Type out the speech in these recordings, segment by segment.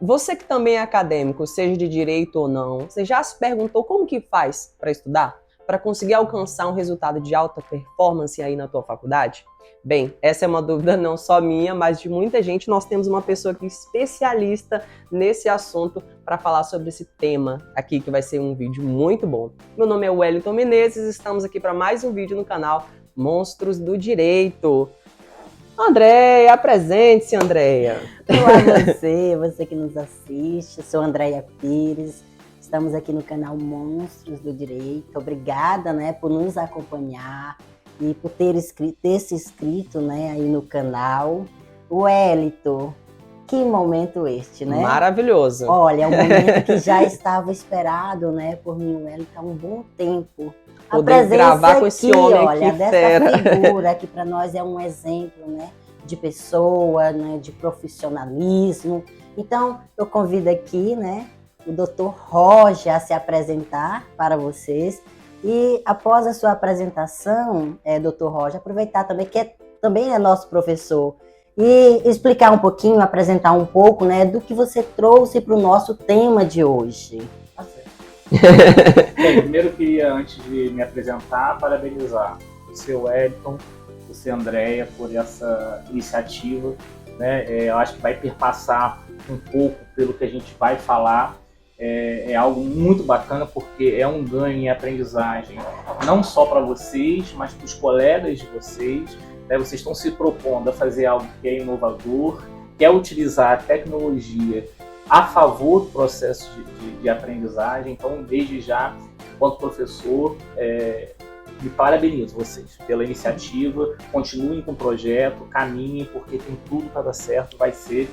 Você que também é acadêmico, seja de direito ou não, você já se perguntou como que faz para estudar? Para conseguir alcançar um resultado de alta performance aí na tua faculdade? Bem, essa é uma dúvida não só minha, mas de muita gente. Nós temos uma pessoa aqui especialista nesse assunto para falar sobre esse tema aqui, que vai ser um vídeo muito bom. Meu nome é Wellington Menezes, estamos aqui para mais um vídeo no canal Monstros do Direito. Andréia, apresente-se, Andréia. Olá você que nos assiste, eu sou Andréia Pires, estamos aqui no canal Monstros do Direito. Obrigada, por nos acompanhar e por ter se inscrito, aí no canal. Wellington, que momento este, né? Maravilhoso. Olha, é um momento que já estava esperado, por mim, Wellington, há um bom tempo. Poder gravar com esse homem olha, aqui, dessa fera. figura que para nós é um exemplo, de pessoa, de profissionalismo. Então, eu convido aqui, o Dr. Roger a se apresentar para vocês. E após a sua apresentação, Dr. Roger, aproveitar também que também é nosso professor e explicar um pouquinho, apresentar um pouco, do que você trouxe para o nosso tema de hoje. Bem, primeiro eu queria, antes de me apresentar, parabenizar o seu Wellington, o seu Andréia por essa iniciativa. Eu acho que vai perpassar um pouco pelo que a gente vai falar. É algo muito bacana porque é um ganho em aprendizagem, não só para vocês, mas para os colegas de vocês. Vocês estão se propondo a fazer algo que é inovador, que é utilizar a tecnologia a favor do processo de aprendizagem. Então, desde já, enquanto professor, me parabenizo vocês pela iniciativa, continuem com o projeto, caminhem, porque tem tudo para dar certo, vai ser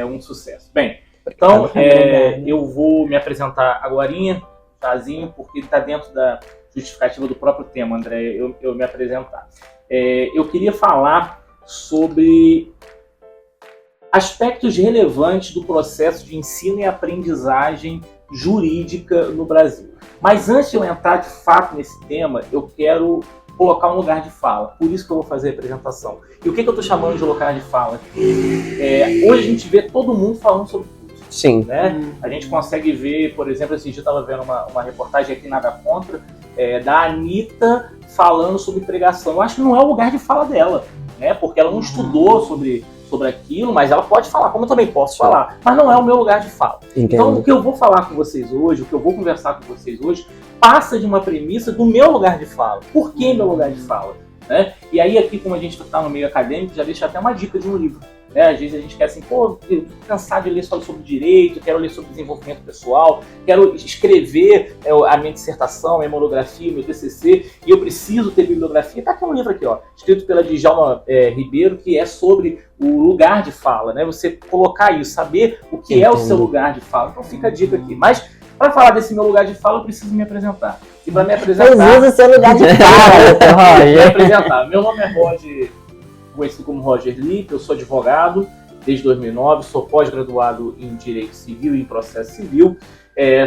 um sucesso. Bem, então eu vou me apresentar agorinha, sozinho, porque está dentro da justificativa do próprio tema, André, eu me apresentar. Eu queria falar sobre aspectos relevantes do processo de ensino e aprendizagem jurídica no Brasil. Mas antes de eu entrar de fato nesse tema, eu quero colocar um lugar de fala. Por isso que eu vou fazer a apresentação. E o que eu estou chamando de lugar de fala? Hoje a gente vê todo mundo falando sobre tudo. Sim. A gente consegue ver, por exemplo, esse dia eu estava vendo uma reportagem aqui, nada contra, da Anitta falando sobre pregação. Eu acho que não é o lugar de fala dela, porque ela não estudou sobre aquilo, mas ela pode falar, como eu também posso falar, mas não é o meu lugar de fala. Entendo. Então, o que eu vou falar com vocês hoje, o que eu vou conversar com vocês hoje, passa de uma premissa do meu lugar de fala. Por que meu lugar de fala? E aí, aqui, como a gente está no meio acadêmico, já deixa até uma dica de um livro. Às vezes a gente quer assim, eu tô cansado de ler só sobre direito, quero ler sobre desenvolvimento pessoal, quero escrever a minha dissertação, a minha monografia, meu TCC, e eu preciso ter bibliografia. Tá aqui um livro aqui, escrito pela Djalma Ribeiro, que é sobre o lugar de fala, Você colocar isso, saber o que é o seu lugar de fala. Então fica a dica aqui. Mas para falar desse meu lugar de fala, eu preciso me apresentar. E para me apresentar... Pois usa o seu lugar de fala, Dr. Roger. Me apresentar. Meu nome é Roger, conhecido como Roger Lippe, eu sou advogado desde 2009, sou pós-graduado em Direito Civil e em Processo Civil,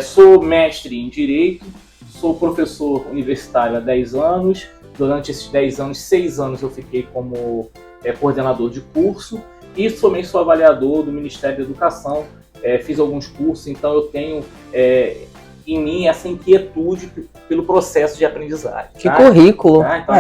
sou mestre em Direito, sou professor universitário há 10 anos, durante esses 10 anos, 6 anos eu fiquei como coordenador de curso e também sou avaliador do Ministério da Educação, fiz alguns cursos, então eu tenho em mim essa inquietude pelo processo de aprendizagem. Que currículo! Então,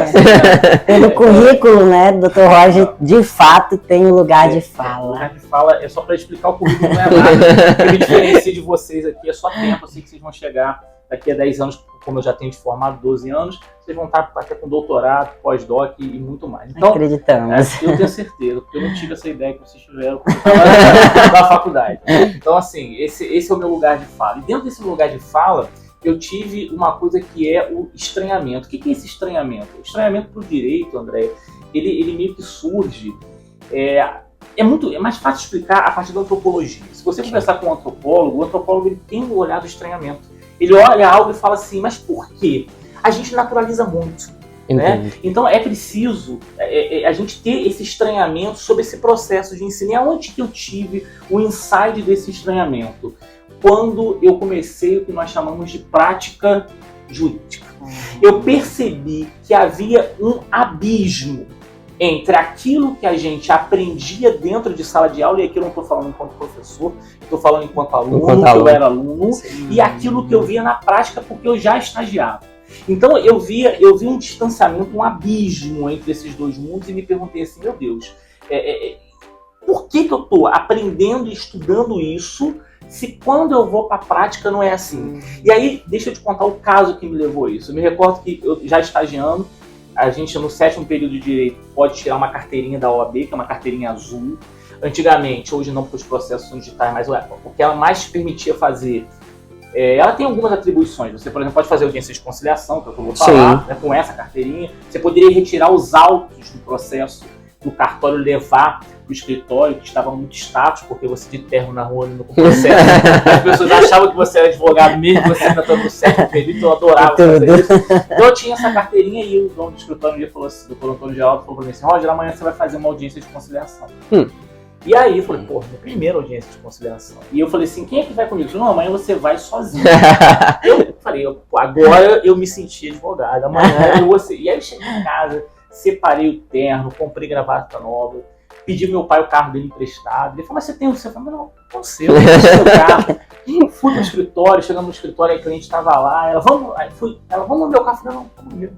Pelo currículo, Dr. Roger, de fato, tem um lugar de fala. O lugar de fala é só para explicar o currículo, não é nada. O que me diferencia de vocês aqui é só tempo. Eu sei que vocês vão chegar daqui a 10 anos, como eu já tenho de formado, 12 anos, vocês vão estar até com doutorado, pós-doc e muito mais. Então, acreditamos. Eu tenho certeza, porque eu não tive essa ideia que vocês tiveram na faculdade. Então, assim, esse é o meu lugar de fala. E dentro desse lugar de fala, eu tive uma coisa que é o estranhamento. O que é esse estranhamento? O estranhamento para o direito, André, ele meio que surge... É mais fácil explicar a partir da antropologia. Se você conversar com um antropólogo, o antropólogo ele tem um olhar do estranhamento. Ele olha algo e fala assim, mas por quê? A gente naturaliza muito. Então é preciso a gente ter esse estranhamento sobre esse processo de ensino. E aonde que eu tive o insight desse estranhamento? Quando eu comecei o que nós chamamos de prática jurídica. Eu percebi que havia um abismo entre aquilo que a gente aprendia dentro de sala de aula, e aqui eu não estou falando enquanto professor, estou falando enquanto aluno, que eu era aluno, e aquilo que eu via na prática porque eu já estagiava. Então eu vi um distanciamento, um abismo entre esses dois mundos e me perguntei assim, meu Deus, por que eu estou aprendendo e estudando isso se quando eu vou para a prática não é assim? E aí, deixa eu te contar o caso que me levou a isso. Eu me recordo que eu já estagiando, a gente no 7º período de Direito pode tirar uma carteirinha da OAB, que é uma carteirinha azul. Antigamente, hoje não porque os processos são digitais, mas o que ela mais permitia fazer, ela tem algumas atribuições. Você, por exemplo, pode fazer audiência de conciliação, que é o que eu vou falar, né, com essa carteirinha. Você poderia retirar os autos do processo do cartório, levar para o escritório, que estava muito status, porque você de terno na rua no processo. As pessoas achavam que você era advogado mesmo, você ainda estava no certo período, então eu adorava fazer isso. Então eu tinha essa carteirinha e o dono do escritório um dia falou assim, o doutor Antônio Geraldo falou para mim assim, Roger, amanhã você vai fazer uma audiência de conciliação. E aí eu falei, minha primeira audiência de conciliação. E eu falei assim, quem é que vai comigo? Eu falei, não, amanhã você vai sozinho. Eu falei, agora eu me senti advogado, amanhã eu vou ser. E aí eu cheguei em casa, separei o terno, comprei gravata nova, pedi ao meu pai o carro dele emprestado. Ele falou, mas você tem o seu? Eu falei, não o seu, eu tenho o seu carro. E fui pro escritório, chegamos no escritório, aí a cliente estava lá, ela, vamos no meu carro. Eu falei, não, vamos no meu.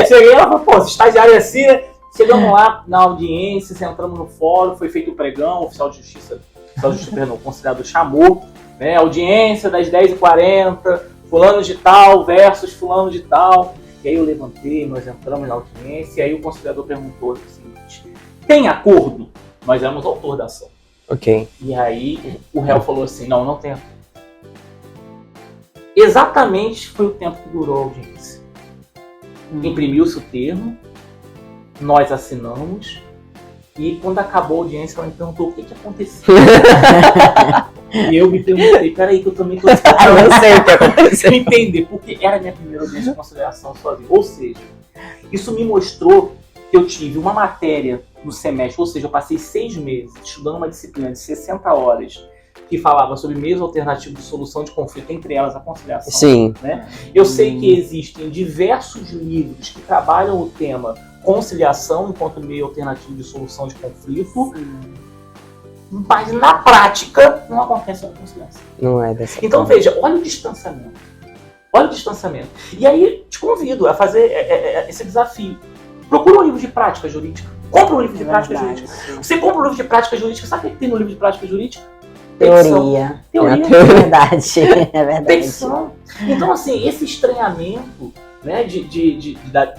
Cheguei, ela falou, pô, estagiário é assim, né? Chegamos lá na audiência, entramos no fórum, foi feito o pregão, o oficial de justiça, o conciliador chamou, né, audiência das 10h40, fulano de tal versus fulano de tal. E aí eu levantei, nós entramos na audiência, e aí o conciliador perguntou o seguinte, tem acordo? Nós éramos o autor da ação. Ok. E aí o réu falou assim, não tem acordo. Exatamente foi o tempo que durou a audiência. Imprimiu-se o termo, nós assinamos, e quando acabou a audiência, ela me perguntou o que aconteceu. E eu me perguntei, peraí que eu também tô explicando. Eu sei o que aconteceu. Entender, porque era a minha primeira audiência de conciliação sozinho. Ou seja, isso me mostrou que eu tive uma matéria no semestre, ou seja, eu passei 6 meses estudando uma disciplina de 60 horas que falava sobre meios alternativos de solução de conflito, entre elas a conciliação. Sim. Né? Eu sei que existem diversos livros que trabalham o tema conciliação enquanto meio alternativo de solução de conflito, mas na prática não acontece a conciliação. Não é dessa Então forma. veja, olha o distanciamento. Olha o distanciamento. E aí te convido a fazer esse desafio. Procura um livro de prática jurídica. Compra um livro de prática jurídica. Você compra um livro de prática jurídica, sabe o que tem no livro de prática jurídica? Teoria. Teoria. É verdade. É verdade. Petição. Então, assim, esse estranhamento, né,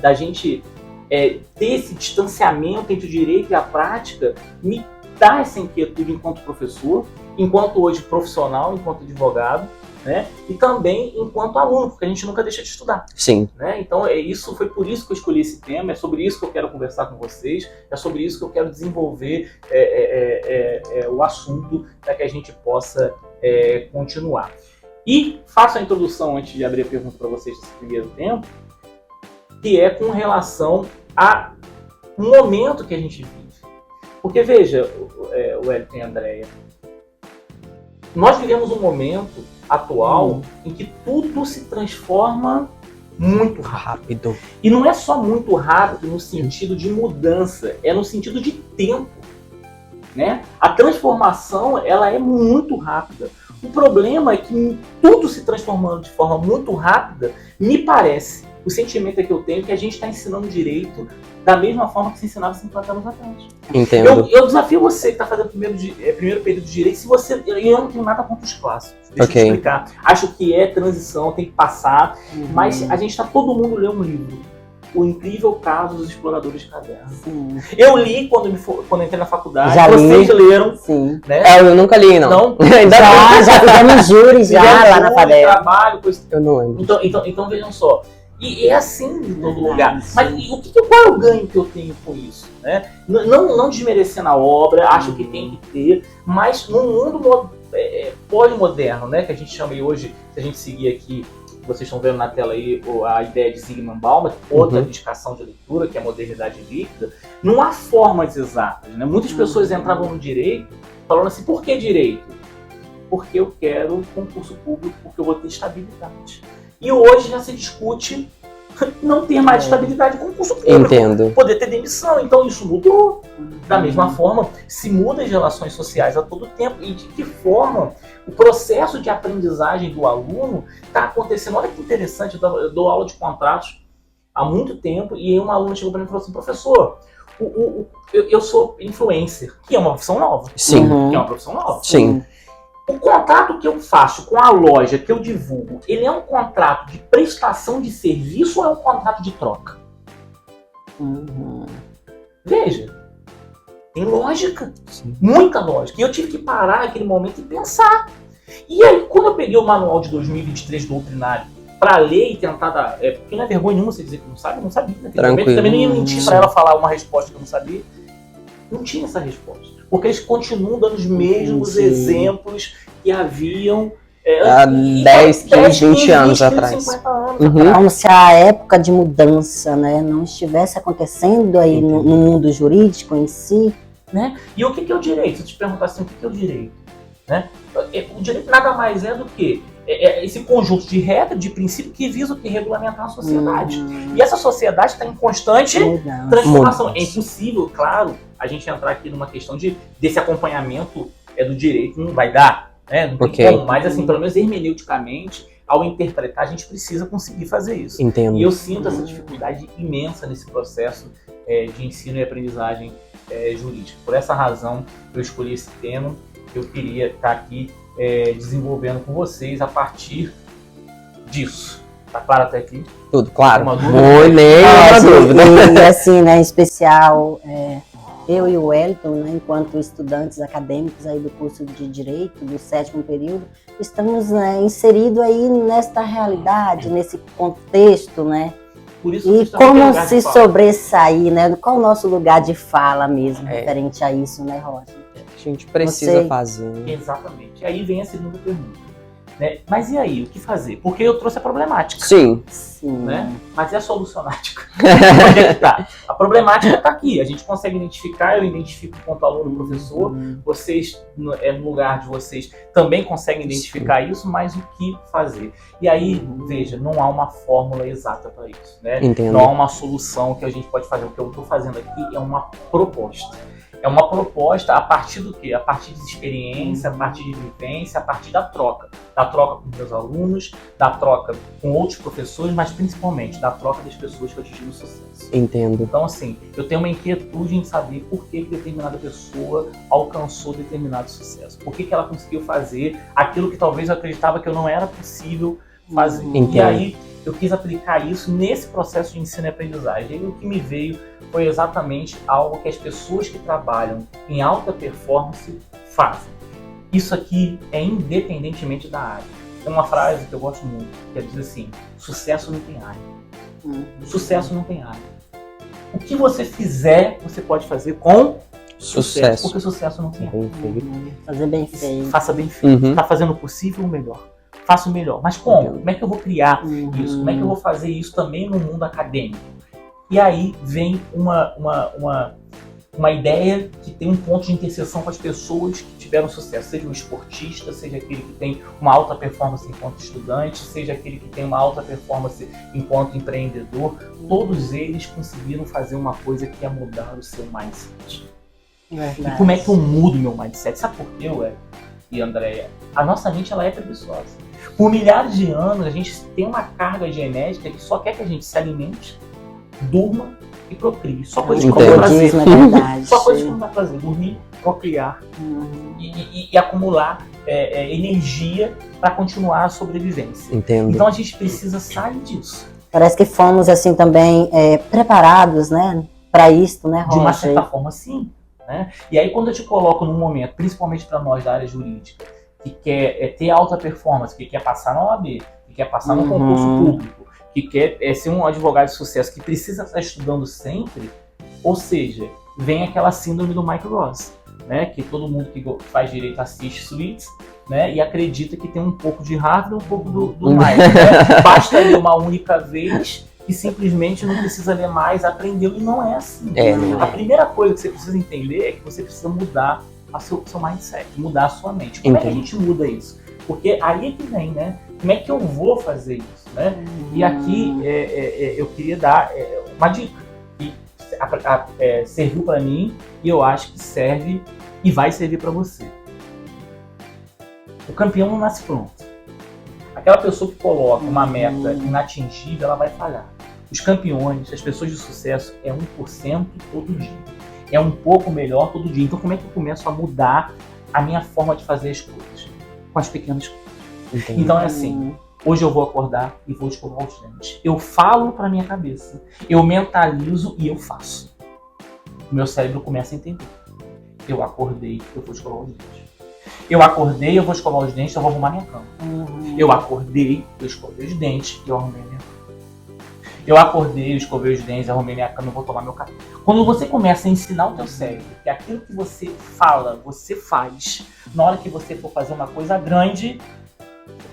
da gente ter esse distanciamento entre o direito e a prática me dá essa inquietude enquanto professor, enquanto hoje profissional, enquanto advogado, né, e também enquanto aluno, porque a gente nunca deixa de estudar. Sim. Né? Então, foi por isso que eu escolhi esse tema, é sobre isso que eu quero conversar com vocês, é sobre isso que eu quero desenvolver o assunto para que a gente possa continuar. E faço a introdução, antes de abrir a pergunta para vocês nesse primeiro tempo, que é com relação a um momento que a gente vive. Porque veja, o Wellington e a Andréia, nós vivemos um momento atual em que tudo se transforma muito rápido. E não é só muito rápido no sentido de mudança, é no sentido de tempo. Né? A transformação ela é muito rápida. O problema é que tudo se transformando de forma muito rápida, me parece, o sentimento que eu tenho é que a gente está ensinando direito da mesma forma que se ensinava 50 anos atrás. Entendo. Eu desafio você que está fazendo primeiro período de direito, se você, eu não tenho nada contra os clássicos. Deixa eu te explicar. Acho que é transição, tem que passar, mas a gente está todo mundo lendo um livro. O Incrível Caso dos Exploradores de Caverna. Sim. Eu li quando entrei na faculdade, Já vocês li. leram. Sim. Né? Eu nunca li, não. Não? Já fizemos júri já lá na FADEL. Trabalho, coisa... Eu não lembro. Então vejam só. E é assim em todo lugar. Mas qual é o ganho que eu tenho com isso? Né? Não desmerecendo a obra, acho que tem que ter, mas num mundo pós-moderno, né, que a gente chama aí hoje, se a gente seguir aqui, vocês estão vendo na tela aí a ideia de Zygmunt Bauman, outra indicação de leitura, que é a modernidade líquida, não há formas exatas. Né? Muitas pessoas entravam no direito falando assim, por que direito? Porque eu quero concurso público, porque eu vou ter estabilidade. E hoje já se discute não ter mais estabilidade com o concurso público. Entendo. Poder ter demissão. Então isso mudou. Da mesma forma, se muda as relações sociais a todo tempo. E de que forma o processo de aprendizagem do aluno está acontecendo. Olha que interessante, eu dou aula de contratos há muito tempo e aí um aluno chegou para mim e falou assim, professor, eu sou influencer, que é uma profissão nova. Sim. Que é uma profissão nova. Sim. O contrato que eu faço com a loja que eu divulgo, ele é um contrato de prestação de serviço ou é um contrato de troca? Veja, tem lógica, muita lógica. E eu tive que parar naquele momento e pensar. E aí, quando eu peguei o manual de 2023 doutrinário para ler e tentar dar... porque não é vergonha nenhuma você dizer que não sabe, eu não sabia. Naquele momento, também não ia mentir para ela falar uma resposta que eu não sabia. Não tinha essa resposta. Porque eles continuam dando os mesmos exemplos que haviam há 10, 15, 20 anos atrás. 50 anos Uhum. Como se a época de mudança, né, não estivesse acontecendo aí no mundo jurídico em si. Né? E o que é o direito? Se eu te perguntar assim, o que é o direito? Né? O direito nada mais é do que esse conjunto de regras, de princípios que visam que regulamentar a sociedade. E essa sociedade está em constante transformação. É impossível, claro, a gente entrar aqui numa questão desse acompanhamento do direito, não vai dar, né? Não tem como, mas assim, pelo menos hermeneuticamente, ao interpretar, a gente precisa conseguir fazer isso. Entendo. E eu sinto essa dificuldade imensa nesse processo de ensino e aprendizagem jurídica. Por essa razão, eu escolhi esse tema. Eu queria estar aqui desenvolvendo com vocês a partir disso. Tá claro até aqui? Tudo claro. Uma dúvida? Nenhuma dúvida. E assim, né, em especial, eu e o Wellington, né, enquanto estudantes acadêmicos aí do curso de Direito, do 7º período, estamos inseridos aí nesta realidade, nesse contexto, né? Por isso E como se sobressair, né? Qual o nosso lugar de fala mesmo, referente a isso, né, Roger? A gente precisa fazer. Exatamente. E aí vem a segunda pergunta. Né? Mas e aí, o que fazer? Porque eu trouxe a problemática. Sim. Né? Mas é a solucionática. Onde é que tá? A problemática está aqui. A gente consegue identificar, eu identifico enquanto aluno e professor. Vocês, no lugar de vocês, também conseguem identificar isso, mas o que fazer? E aí, veja, não há uma fórmula exata para isso. Né? Entendo. Não há uma solução que a gente pode fazer. O que eu estou fazendo aqui é uma proposta. É uma proposta a partir do quê? A partir de experiência, a partir de vivência, a partir da troca. Da troca com meus alunos, da troca com outros professores, mas principalmente da troca das pessoas que atingiram o sucesso. Entendo. Então, assim, eu tenho uma inquietude em saber por que determinada pessoa alcançou determinado sucesso. Por que ela conseguiu fazer aquilo que talvez eu acreditava que eu não era possível fazer. Entendo. E aí, eu quis aplicar isso nesse processo de ensino e aprendizagem. E o que me veio foi exatamente algo que as pessoas que trabalham em alta performance fazem. Isso aqui é independentemente da área. Tem uma frase que eu gosto muito, que diz assim, sucesso não tem área. Sucesso não tem área. O que você fizer, você pode fazer com sucesso. Porque sucesso não tem área. Fazer bem feito. Faça bem feito. Está fazendo o possível o melhor. Faça o melhor. Mas como? Como é que eu vou criar isso? Como é que eu vou fazer isso também no mundo acadêmico? E aí vem uma ideia que tem um ponto de interseção com as pessoas que tiveram sucesso, seja um esportista, seja aquele que tem uma alta performance enquanto estudante, seja aquele que tem uma alta performance enquanto empreendedor. Todos eles conseguiram fazer uma coisa que é mudar o seu mindset. Verdade. E como é que eu mudo meu mindset? Sabe por quê, Ué e Andréia? A nossa mente ela é preguiçosa. Por milhares de anos, a gente tem uma carga genética que só quer que a gente se alimente, durma e procrie. Só coisa que não dá prazer. Só coisa que não dá prazer. Dormir, procriar e acumular energia para continuar a sobrevivência. Entendo. Então a gente precisa sair disso. Parece que fomos assim também preparados, né, para isso, né, Roger? De uma certa forma, sim. Né? E aí quando eu te coloco num momento, principalmente para nós da área jurídica, que quer ter alta performance, que quer passar na OAB, que quer passar no concurso público, que quer ser um advogado de sucesso, que precisa estar estudando sempre, ou seja, vem aquela síndrome do Mike Ross, né? Que todo mundo que faz direito assiste Suits, né? E acredita que tem um pouco de Harvard e um pouco do Mike. Né? Basta ler uma única vez e simplesmente não precisa ler mais, aprendeu, e não é assim. A primeira coisa que você precisa entender é que você precisa mudar o seu mindset, mudar a sua mente. Como é que a gente muda isso? Porque aí é que vem, né? Como é que eu vou fazer isso, né? E aqui eu queria dar uma dica que serviu para mim e eu acho que serve e vai servir para você. O campeão não nasce pronto. Aquela pessoa que coloca uma meta inatingível, ela vai falhar. Os campeões, as pessoas de sucesso, é 1% todo dia. É um pouco melhor todo dia. Então como é que eu começo a mudar a minha forma de fazer as coisas? Com as pequenas coisas. Entendi. Então é assim, hoje eu vou acordar e vou escovar os dentes. Eu falo pra minha cabeça, eu mentalizo e eu faço. O meu cérebro começa a entender. Eu acordei, eu vou escovar os dentes. Eu acordei, eu vou escovar os dentes, eu vou arrumar minha cama. Eu acordei, eu escovei os dentes, eu arrumei minha cama. Eu acordei, eu escovei os dentes, eu arrumei minha cama, eu vou tomar meu café. Quando você começa a ensinar o teu cérebro que aquilo que você fala, você faz, na hora que você for fazer uma coisa grande,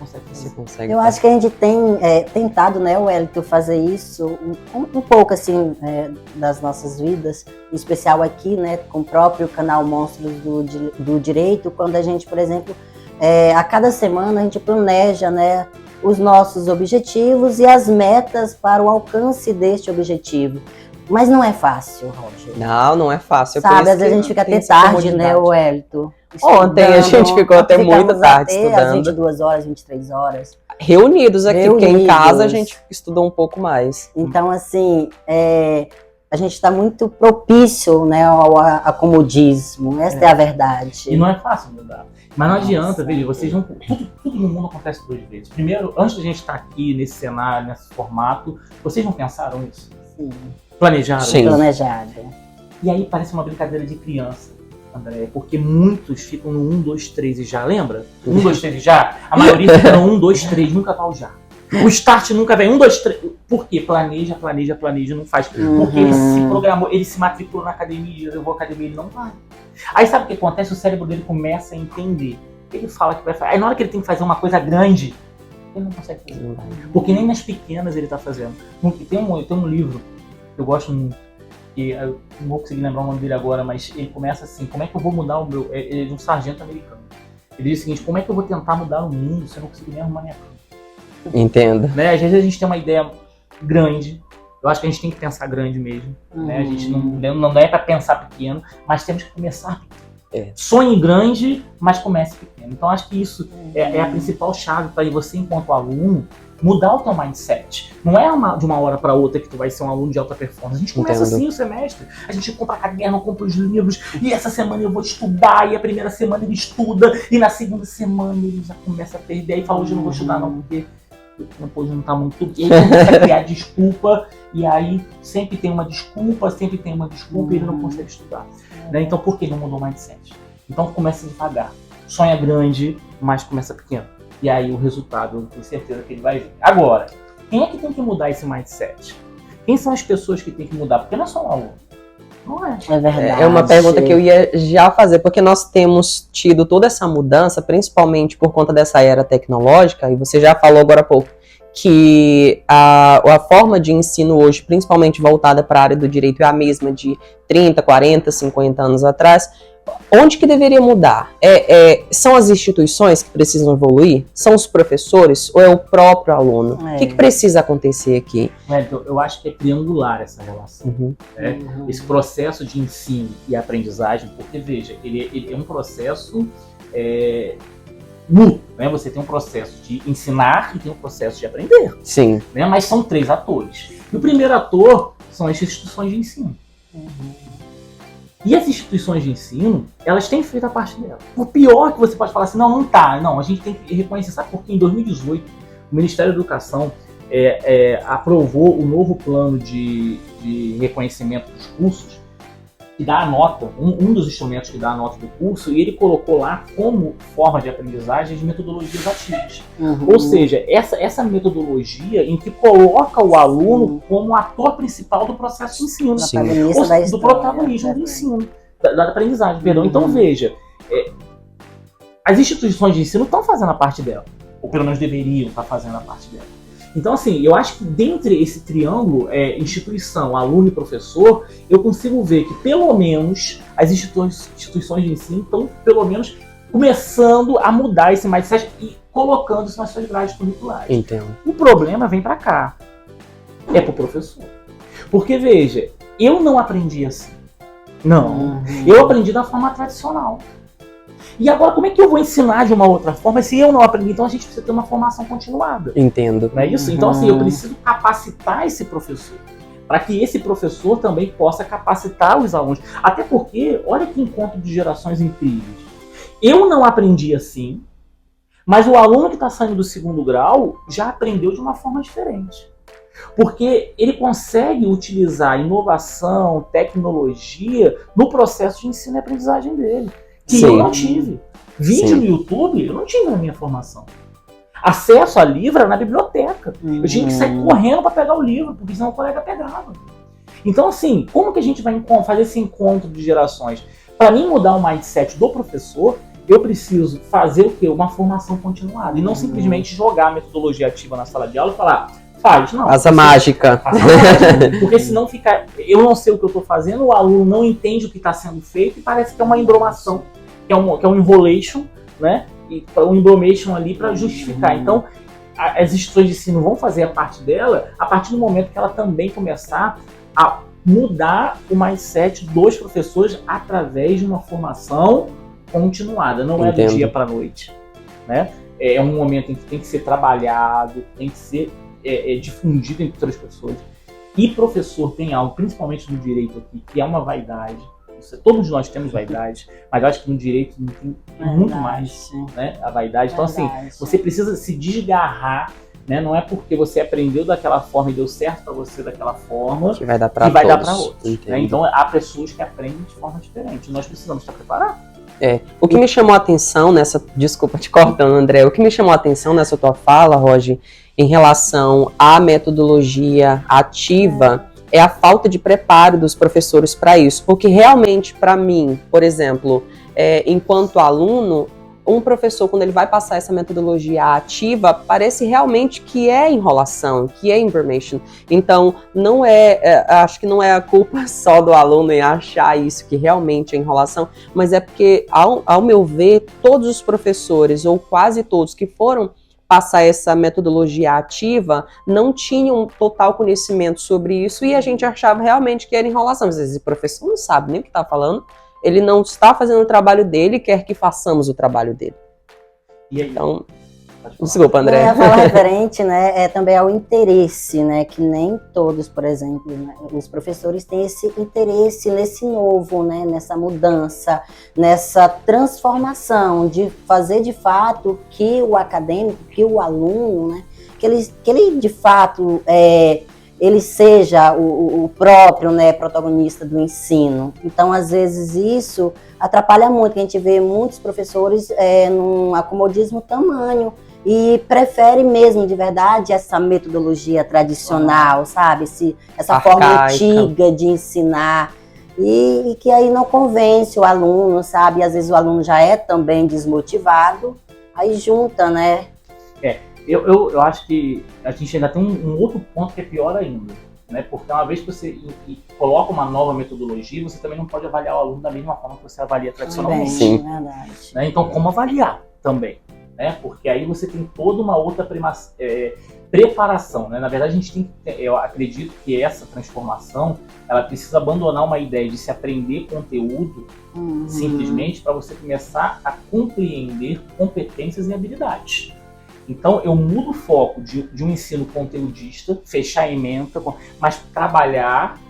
você consegue. Eu acho que a gente tem tentado, né, Wellington, fazer isso um pouco assim das nossas vidas, em especial aqui, né, com o próprio canal Monstros do Direito, quando a gente, por exemplo, a cada semana a gente planeja, né, os nossos objetivos e as metas para o alcance deste objetivo. Mas não é fácil, Roger. Não é fácil. Sabe, às vezes a gente fica até tarde, né, Wellington? Ontem a gente ficou até muito tarde estudando. Às 22 horas, 23 horas. Reunidos aqui, porque em casa a gente estudou um pouco mais. Então, assim, a gente está muito propício, né, ao acomodismo. Essa é a verdade. E não é fácil mudar. Mas não adianta, veja, vocês não. Tudo no mundo acontece 2 vezes. Primeiro, antes da gente estar aqui nesse cenário, nesse formato, vocês não pensaram nisso? Sim. Planejaram? Sim. Planejado. E aí parece uma brincadeira de criança, André, porque muitos ficam no 1, 2, 3 e já, lembra? 1, 2, 3 e já? A maioria fica no 1, 2, 3, nunca vai o já. O start nunca vem 1, 2, 3. Por quê? Planeja, não faz. Porque ele se programou, ele se matriculou na academia, levou a academia, ele não vai. Aí sabe o que acontece? O cérebro dele começa a entender. Ele fala que vai fazer. Aí na hora que ele tem que fazer uma coisa grande, ele não consegue fazer. Porque nem nas pequenas ele está fazendo. Tem um livro que eu gosto muito, que eu não vou conseguir lembrar o nome dele agora, mas ele começa assim: como é que eu vou mudar o meu. Ele é de um sargento americano. Ele diz o seguinte: como é que eu vou tentar mudar o mundo se eu não consigo nem arrumar minha cama? Entendo. Né? Às vezes a gente tem uma ideia grande. Eu acho que a gente tem que pensar grande mesmo. Né? A gente não é para pensar pequeno, mas temos que começar pequeno. Sonhe grande, mas comece pequeno. Então acho que isso é a principal chave para você, enquanto aluno, mudar o teu mindset. Não é de uma hora para outra que tu vai ser um aluno de alta performance. A gente começa assim o semestre. A gente compra caderno, compra os livros, e essa semana eu vou estudar, e a primeira semana ele estuda, e na segunda semana ele já começa a perder, e fala: hoje eu não vou estudar não, porque o tempo hoje não tá muito... E aí começa a criar desculpa, e aí sempre tem uma desculpa, e ele não consegue estudar. Né? Então por que não mudou o mindset? Então começa devagar. Sonha grande, mas começa pequeno. E aí o resultado, eu tenho certeza que ele vai vir. Agora, quem é que tem que mudar esse mindset? Quem são as pessoas que tem que mudar? Porque não é só um aluno. Não é. É verdade. É uma pergunta que eu ia já fazer, porque nós temos tido toda essa mudança, principalmente por conta dessa era tecnológica, e você já falou agora há pouco, que a forma de ensino hoje, principalmente voltada para a área do direito, é a mesma de 30, 40, 50 anos atrás. Onde que deveria mudar? São as instituições que precisam evoluir? São os professores? Ou é o próprio aluno? O que precisa acontecer aqui? Eu acho que é triangular essa relação. Esse processo de ensino e aprendizagem, porque veja, ele é um processo mútuo, né? Você tem um processo de ensinar e tem um processo de aprender. Sim. Né? Mas são 3 atores. E o primeiro ator são as instituições de ensino. E as instituições de ensino, elas têm feito a parte dela. O pior que você pode falar assim, não tá. Não, a gente tem que reconhecer. Sabe por quê? Em 2018, o Ministério da Educação aprovou o novo plano de reconhecimento dos cursos, que dá a nota, um dos instrumentos que dá a nota do curso, e ele colocou lá como forma de aprendizagem as metodologias ativas. Ou seja, essa metodologia em que coloca o aluno como ator principal do processo de ensino. Do protagonismo do ensino, da aprendizagem, perdão. Então veja, as instituições de ensino estão fazendo a parte dela, ou pelo menos deveriam estar fazendo a parte dela. Então, assim, eu acho que dentre esse triângulo, instituição, aluno e professor, eu consigo ver que, pelo menos, as instituições de ensino estão, pelo menos, começando a mudar esse mindset. E colocando isso nas suas grades curriculares. Entendo. O problema vem para cá. É pro professor. Porque, veja, eu não aprendi assim. Não. Eu aprendi da forma tradicional. E agora, como é que eu vou ensinar de uma outra forma se eu não aprendi? Então, a gente precisa ter uma formação continuada. Entendo. Não é isso? Então, assim, eu preciso capacitar esse professor. Para que esse professor também possa capacitar os alunos. Até porque, olha que encontro de gerações incríveis. Eu não aprendi assim, mas o aluno que está saindo do segundo grau já aprendeu de uma forma diferente. Porque ele consegue utilizar inovação, tecnologia no processo de ensino e aprendizagem dele. Que Sim. eu não tive. Vídeo no YouTube, eu não tive na minha formação. Acesso a livro era na biblioteca. Eu tinha que sair correndo para pegar o livro, porque senão o colega pegava. Então, assim, como que a gente vai fazer esse encontro de gerações? Para mim mudar o mindset do professor, eu preciso fazer o quê? Uma formação continuada. E não simplesmente jogar a metodologia ativa na sala de aula e falar, faz, não. Asa mágica. Porque senão fica... Eu não sei o que eu estou fazendo, o aluno não entende o que está sendo feito e parece que é uma embromação, que é um enrolation, né? E um embromation ali para justificar. Então, as instituições de ensino vão fazer a parte dela a partir do momento que ela também começar a mudar o mindset dos professores através de uma formação continuada. Não é do dia para a noite, né? É um momento em que tem que ser trabalhado, tem que ser difundido entre as pessoas. E professor tem algo, principalmente no direito aqui, que é uma vaidade. Todos nós temos vaidade, mas eu acho que no direito tem muito mais, né, a vaidade. Então, assim, você precisa se desgarrar, né? Não é porque você aprendeu daquela forma e deu certo para você daquela forma que vai dar para outros. Né? Então, há pessoas que aprendem de forma diferente. Nós precisamos estar preparados. O que me chamou a atenção nessa... Desculpa te cortando, André. O que me chamou a atenção nessa tua fala, Roger, em relação à metodologia ativa... é a falta de preparo dos professores para isso. Porque realmente, para mim, por exemplo, enquanto aluno, um professor, quando ele vai passar essa metodologia ativa, parece realmente que é enrolação, que é information. Então, acho que não é a culpa só do aluno em achar isso, que realmente é enrolação, mas é porque, ao meu ver, todos os professores, ou quase todos que foram passar essa metodologia ativa, não tinham total conhecimento sobre isso e a gente achava realmente que era enrolação. Às vezes o professor não sabe nem o que está falando, ele não está fazendo o trabalho dele, quer que façamos o trabalho dele. E aí? Então, desculpa, André. Eu ia falar referente, né, também ao interesse, né, que nem todos, por exemplo, né, os professores têm esse interesse nesse novo, né, nessa mudança, nessa transformação, de fazer de fato que o acadêmico, que o aluno, né, que ele de fato ele seja o próprio, né, protagonista do ensino. Então, às vezes, isso atrapalha muito, a gente vê muitos professores num acomodismo tamanho, e prefere mesmo, de verdade, essa metodologia tradicional, sabe? Essa forma antiga de ensinar. E que aí não convence o aluno, sabe? Às vezes o aluno já é também desmotivado, aí junta, né? Eu acho que a gente ainda tem um outro ponto que é pior ainda, né? Porque uma vez que você coloca uma nova metodologia, você também não pode avaliar o aluno da mesma forma que você avalia tradicionalmente. Sim. Verdade. Né? Então, como avaliar também? Né? Porque aí você tem toda uma outra preparação, né? Na verdade, a gente tem eu acredito que essa transformação, ela precisa abandonar uma ideia de se aprender conteúdo simplesmente para você começar a compreender competências e habilidades. Então, eu mudo o foco de um ensino conteudista, fechar a ementa, mas trabalhar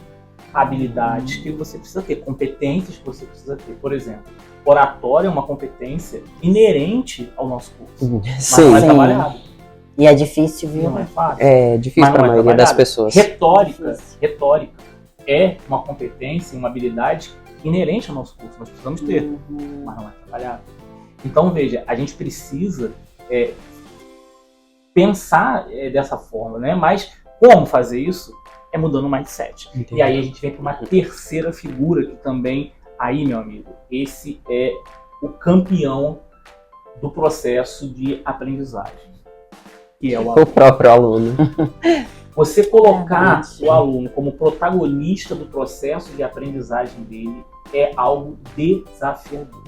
habilidades que você precisa ter, competências que você precisa ter. Por exemplo, oratória é uma competência inerente ao nosso curso, mas não é trabalhado. E é difícil, viu? Não é fácil. É difícil para a maioria das pessoas. Retórica é uma competência, uma habilidade inerente ao nosso curso. Nós precisamos ter, mas não é trabalhado. Então, veja, a gente precisa pensar dessa forma, né? Mas como fazer isso? É mudando o mindset. Entendi. E aí a gente vem para uma terceira figura que também, aí, meu amigo, esse é o campeão do processo de aprendizagem, que é o aluno. O próprio aluno. Você colocar o aluno como protagonista do processo de aprendizagem dele é algo desafiador.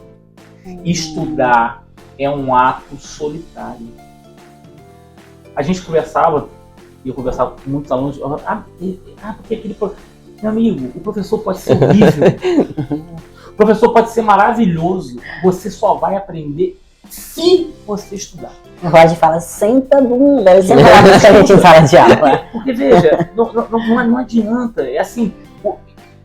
Estudar, é um ato solitário. A gente conversava, e eu conversava com muitos alunos, porque aquele meu amigo, o professor pode ser horrível, o professor pode ser maravilhoso, você só vai aprender se você estudar. O Roger fala, senta a bunda, eu sempre falo isso que a gente em sala de aula. Porque veja, não adianta, é assim,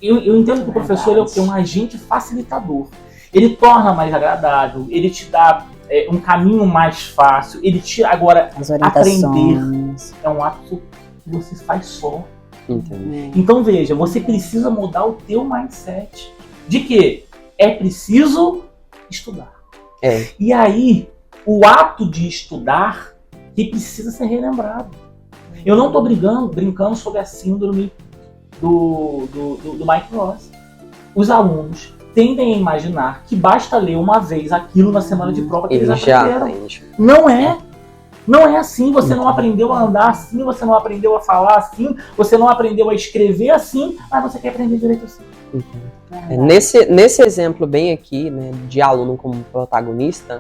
eu entendo que o professor é um agente facilitador. Ele torna mais agradável, ele te dá um caminho mais fácil, ele te agora aprender é um ato que você faz só. Entendi. Então veja, você precisa mudar o teu mindset de que é preciso estudar. E aí, o ato de estudar que precisa ser relembrado. Eu não estou brincando sobre a síndrome do Mike Ross. Os alunos tendem a imaginar que basta ler uma vez aquilo na semana de prova que eles aprenderam. Não é. Não é assim, você não aprendeu a andar assim, você não aprendeu a falar assim, você não aprendeu a escrever assim, mas você quer aprender direito assim. Nesse exemplo bem aqui, né, de aluno como protagonista,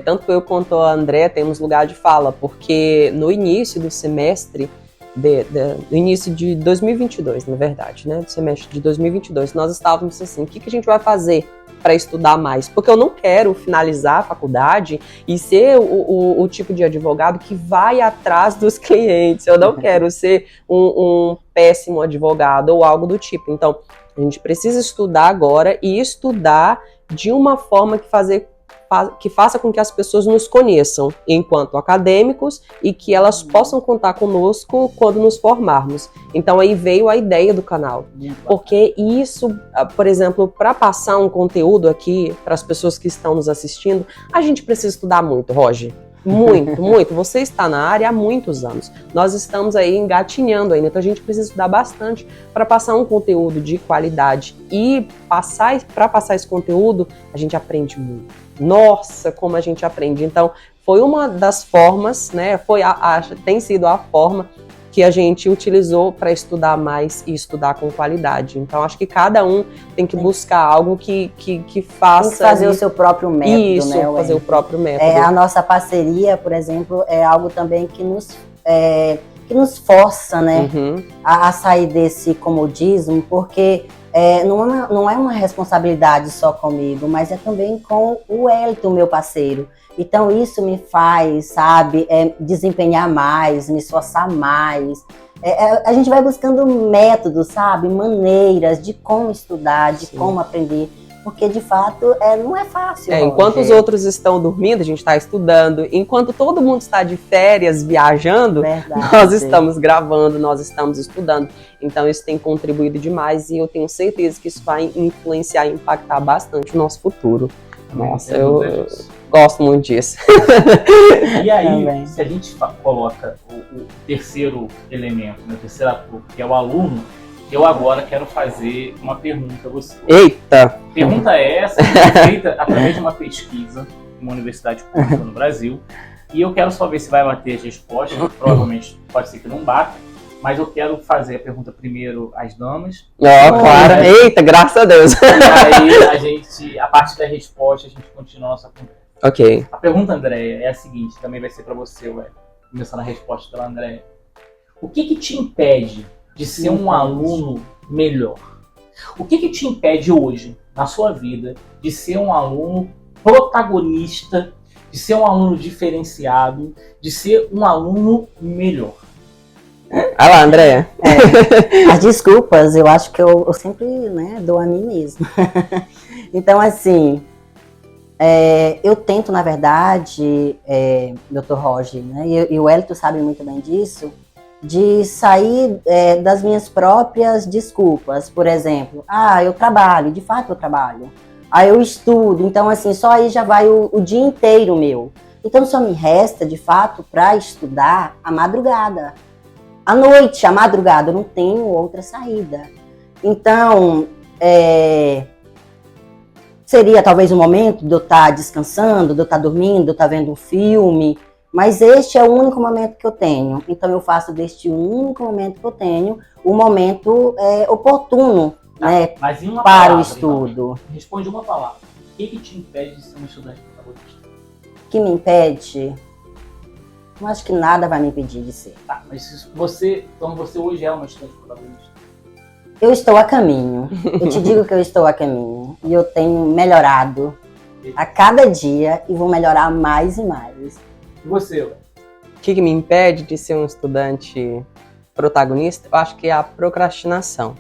tanto eu quanto a Andréa temos lugar de fala, porque no início do semestre, no início de 2022, na verdade, né, do semestre de 2022, nós estávamos assim, o que a gente vai fazer para estudar mais? Porque eu não quero finalizar a faculdade e ser o tipo de advogado que vai atrás dos clientes, eu não quero ser um péssimo advogado ou algo do tipo. Então, a gente precisa estudar agora e estudar de uma forma que faça com que as pessoas nos conheçam enquanto acadêmicos e que elas possam contar conosco quando nos formarmos. Então aí veio a ideia do canal. Porque isso, por exemplo, para passar um conteúdo aqui para as pessoas que estão nos assistindo, a gente precisa estudar muito, Roger. Muito, muito. Você está na área há muitos anos. Nós estamos aí engatinhando ainda, então a gente precisa estudar bastante para passar um conteúdo de qualidade. E para passar esse conteúdo, a gente aprende muito. Nossa, como a gente aprende. Então, foi uma das formas, né? Tem sido a forma que a gente utilizou para estudar mais e estudar com qualidade. Então, acho que cada um tem que buscar algo que faça... Tem que fazer o seu próprio método, isso, né? Fazer o próprio método. A nossa parceria, por exemplo, é algo também que nos força, né? A sair desse comodismo, porque não é uma responsabilidade só comigo, mas é também com o Wellington, meu parceiro. Então isso me faz, sabe, desempenhar mais, me esforçar mais. A gente vai buscando métodos, sabe, maneiras de como estudar, de como aprender. Porque, de fato, não é fácil. Enquanto os outros estão dormindo, a gente está estudando. Enquanto todo mundo está de férias, viajando, nós estamos gravando, nós estamos estudando. Então, isso tem contribuído demais e eu tenho certeza que isso vai influenciar e impactar bastante o nosso futuro. Nossa, eu gosto muito disso. E aí, se a gente coloca o terceiro elemento, né, o terceiro ator, que é o aluno, eu agora quero fazer uma pergunta a você. Eita! Pergunta essa que foi feita através de uma pesquisa em uma universidade pública no Brasil. E eu quero só ver se vai bater as respostas. Provavelmente pode ser que não bata. Mas eu quero fazer a pergunta primeiro às damas. Claro. Eita, graças a Deus. E aí, a partir da resposta, a gente continua a nossa conversa. Ok. A pergunta, Andréia, é a seguinte. Também vai ser para você, começando a resposta pela Andréia. O que te impede de ser um aluno melhor? O que te impede hoje, na sua vida, de ser um aluno protagonista, de ser um aluno diferenciado, de ser um aluno melhor? Olha lá, Andréia. As desculpas, eu acho que eu sempre, né, dou a mim mesma. Então, assim, eu tento, na verdade, Dr. Roger, né, e o Wellington sabe muito bem disso, de sair das minhas próprias desculpas. Por exemplo, eu trabalho, de fato eu trabalho. Eu estudo, então assim, só aí já vai o dia inteiro meu. Então só me resta, de fato, para estudar a madrugada. À noite, a madrugada, eu não tenho outra saída. Então, seria talvez um momento de eu estar descansando, de eu estar dormindo, de eu estar vendo um filme. Mas este é o único momento que eu tenho. Então eu faço deste único momento que eu tenho o momento oportuno, né, mas em uma para palavra, o estudo. Então, responde uma palavra. O que te impede de ser um estudante protagonista? que me impede? Eu acho que nada vai me impedir de ser. Tá, mas então você hoje é uma estudante protagonista. Eu estou a caminho. Eu te digo que eu estou a caminho. E eu tenho melhorado a cada dia e vou melhorar mais e mais. E você, Léo? O que me impede de ser um estudante protagonista? Eu acho que é a procrastinação.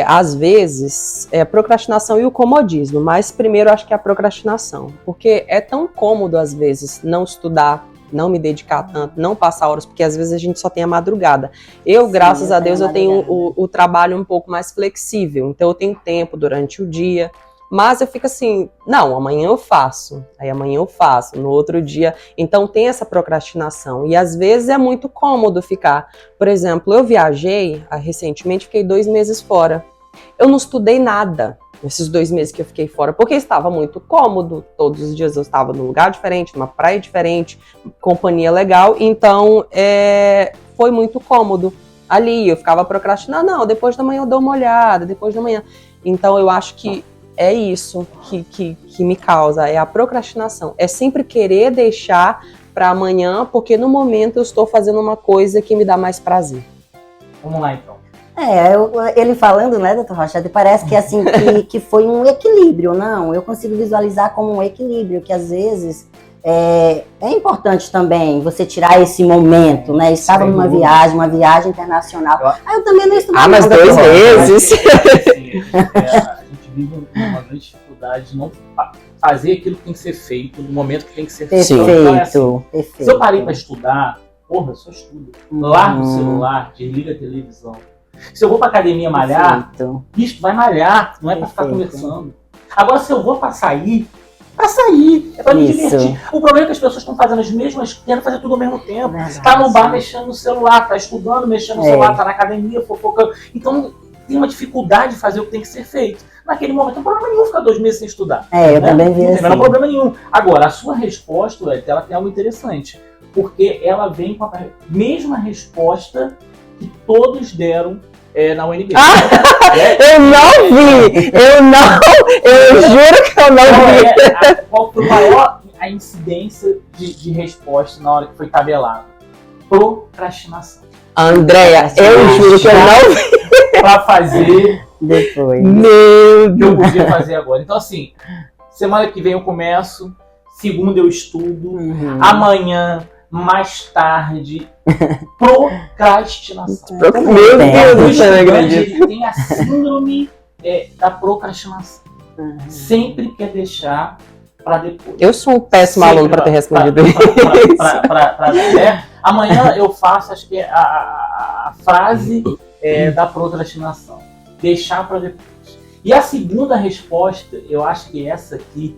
Às vezes, é a procrastinação e o comodismo, mas primeiro eu acho que é a procrastinação, porque é tão cômodo às vezes não estudar, não me dedicar tanto, não passar horas, porque às vezes a gente só tem a madrugada. Sim, Graças a Deus, tenho eu tenho madrugada. o trabalho um pouco mais flexível, então eu tenho tempo durante o dia, mas eu fico assim, não, amanhã eu faço, aí amanhã eu faço, no outro dia. Então tem essa procrastinação, e às vezes é muito cômodo ficar. Por exemplo, eu viajei recentemente, fiquei 2 meses fora. Eu não estudei nada nesses 2 meses que eu fiquei fora, porque estava muito cômodo. Todos os dias eu estava num lugar diferente, numa praia diferente, companhia legal, então foi muito cômodo. Ali eu ficava procrastinando, não, depois da manhã eu dou uma olhada, depois da manhã. Então eu acho que é isso que me causa, é a procrastinação. É sempre querer deixar para amanhã, porque no momento eu estou fazendo uma coisa que me dá mais prazer. Vamos lá, então. Ele falando, né, doutor Rocha, parece que assim, que foi um equilíbrio, não? Eu consigo visualizar como um equilíbrio, que às vezes é importante também você tirar esse momento, né? Estava numa viagem, uma viagem internacional. Eu também não estudei. Mas 2 meses. A gente vive uma grande dificuldade de não fazer aquilo que tem que ser feito no momento que tem que ser feito. Então, Perfeito. Se eu parei para estudar, eu só estudo. Larga o celular, desliga a televisão. Se eu vou pra academia malhar, bicho, vai malhar, não é pra ficar conversando. Agora, se eu vou pra sair, é pra me divertir. O problema é que as pessoas estão fazendo as mesmas, querendo fazer tudo ao mesmo tempo. Verdade, Tá no bar mexendo no celular, tá estudando, mexendo no celular, tá na academia, fofocando. Então, tem uma dificuldade de fazer o que tem que ser feito. Naquele momento, não tem problema nenhum ficar 2 meses sem estudar. Eu também vi assim. Não tem problema nenhum. Agora, a sua resposta, ela tem algo interessante. Porque ela vem com a mesma resposta que todos deram na UNB. Eu não vi! Eu juro que eu não vi! Qual foi maior a incidência de resposta na hora que foi tabelado? Procrastinação. Andréia, eu juro que eu não vi! Pra fazer depois. Meu o que eu podia fazer agora. Então, assim, semana que vem eu começo, segunda eu estudo, amanhã, mais tarde, procrastinação. Meu Deus do céu, Ele tem a síndrome da procrastinação. Sempre quer deixar para depois. Eu sou um péssimo aluno para ter respondido isso. Amanhã eu faço, acho que é a frase da procrastinação. Deixar para depois. E a segunda resposta, eu acho que essa aqui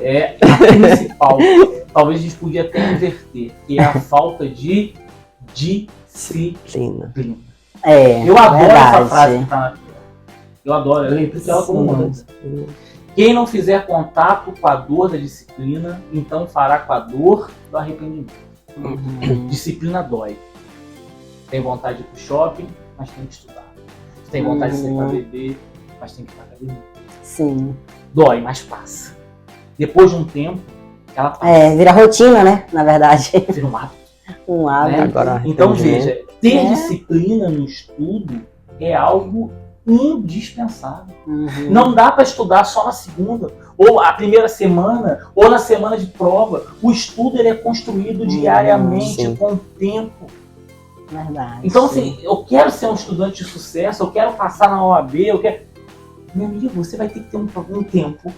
é a principal. Talvez a gente podia até inverter, que é a falta de disciplina. Eu adoro essa frase que tá na tela. Eu adoro, eu repito ela como manda. Quem não fizer contato com a dor da disciplina, então fará com a dor do arrependimento. Disciplina dói. Tem vontade de ir pro shopping, mas tem que estudar. Tem vontade de sair pra beber, mas tem que ir pra academia. Sim. Dói, mas passa. Depois de um tempo, ela passa. Vira rotina, né? Na verdade. Vira um hábito. Um hábito. Né? Agora, então, veja, ter disciplina no estudo é algo indispensável. Não dá para estudar só na segunda, ou a primeira semana, ou na semana de prova. O estudo ele é construído diariamente, com o tempo. Verdade. Então, assim, eu quero ser um estudante de sucesso, eu quero passar na OAB, eu quero... Meu amigo, você vai ter que ter um tempo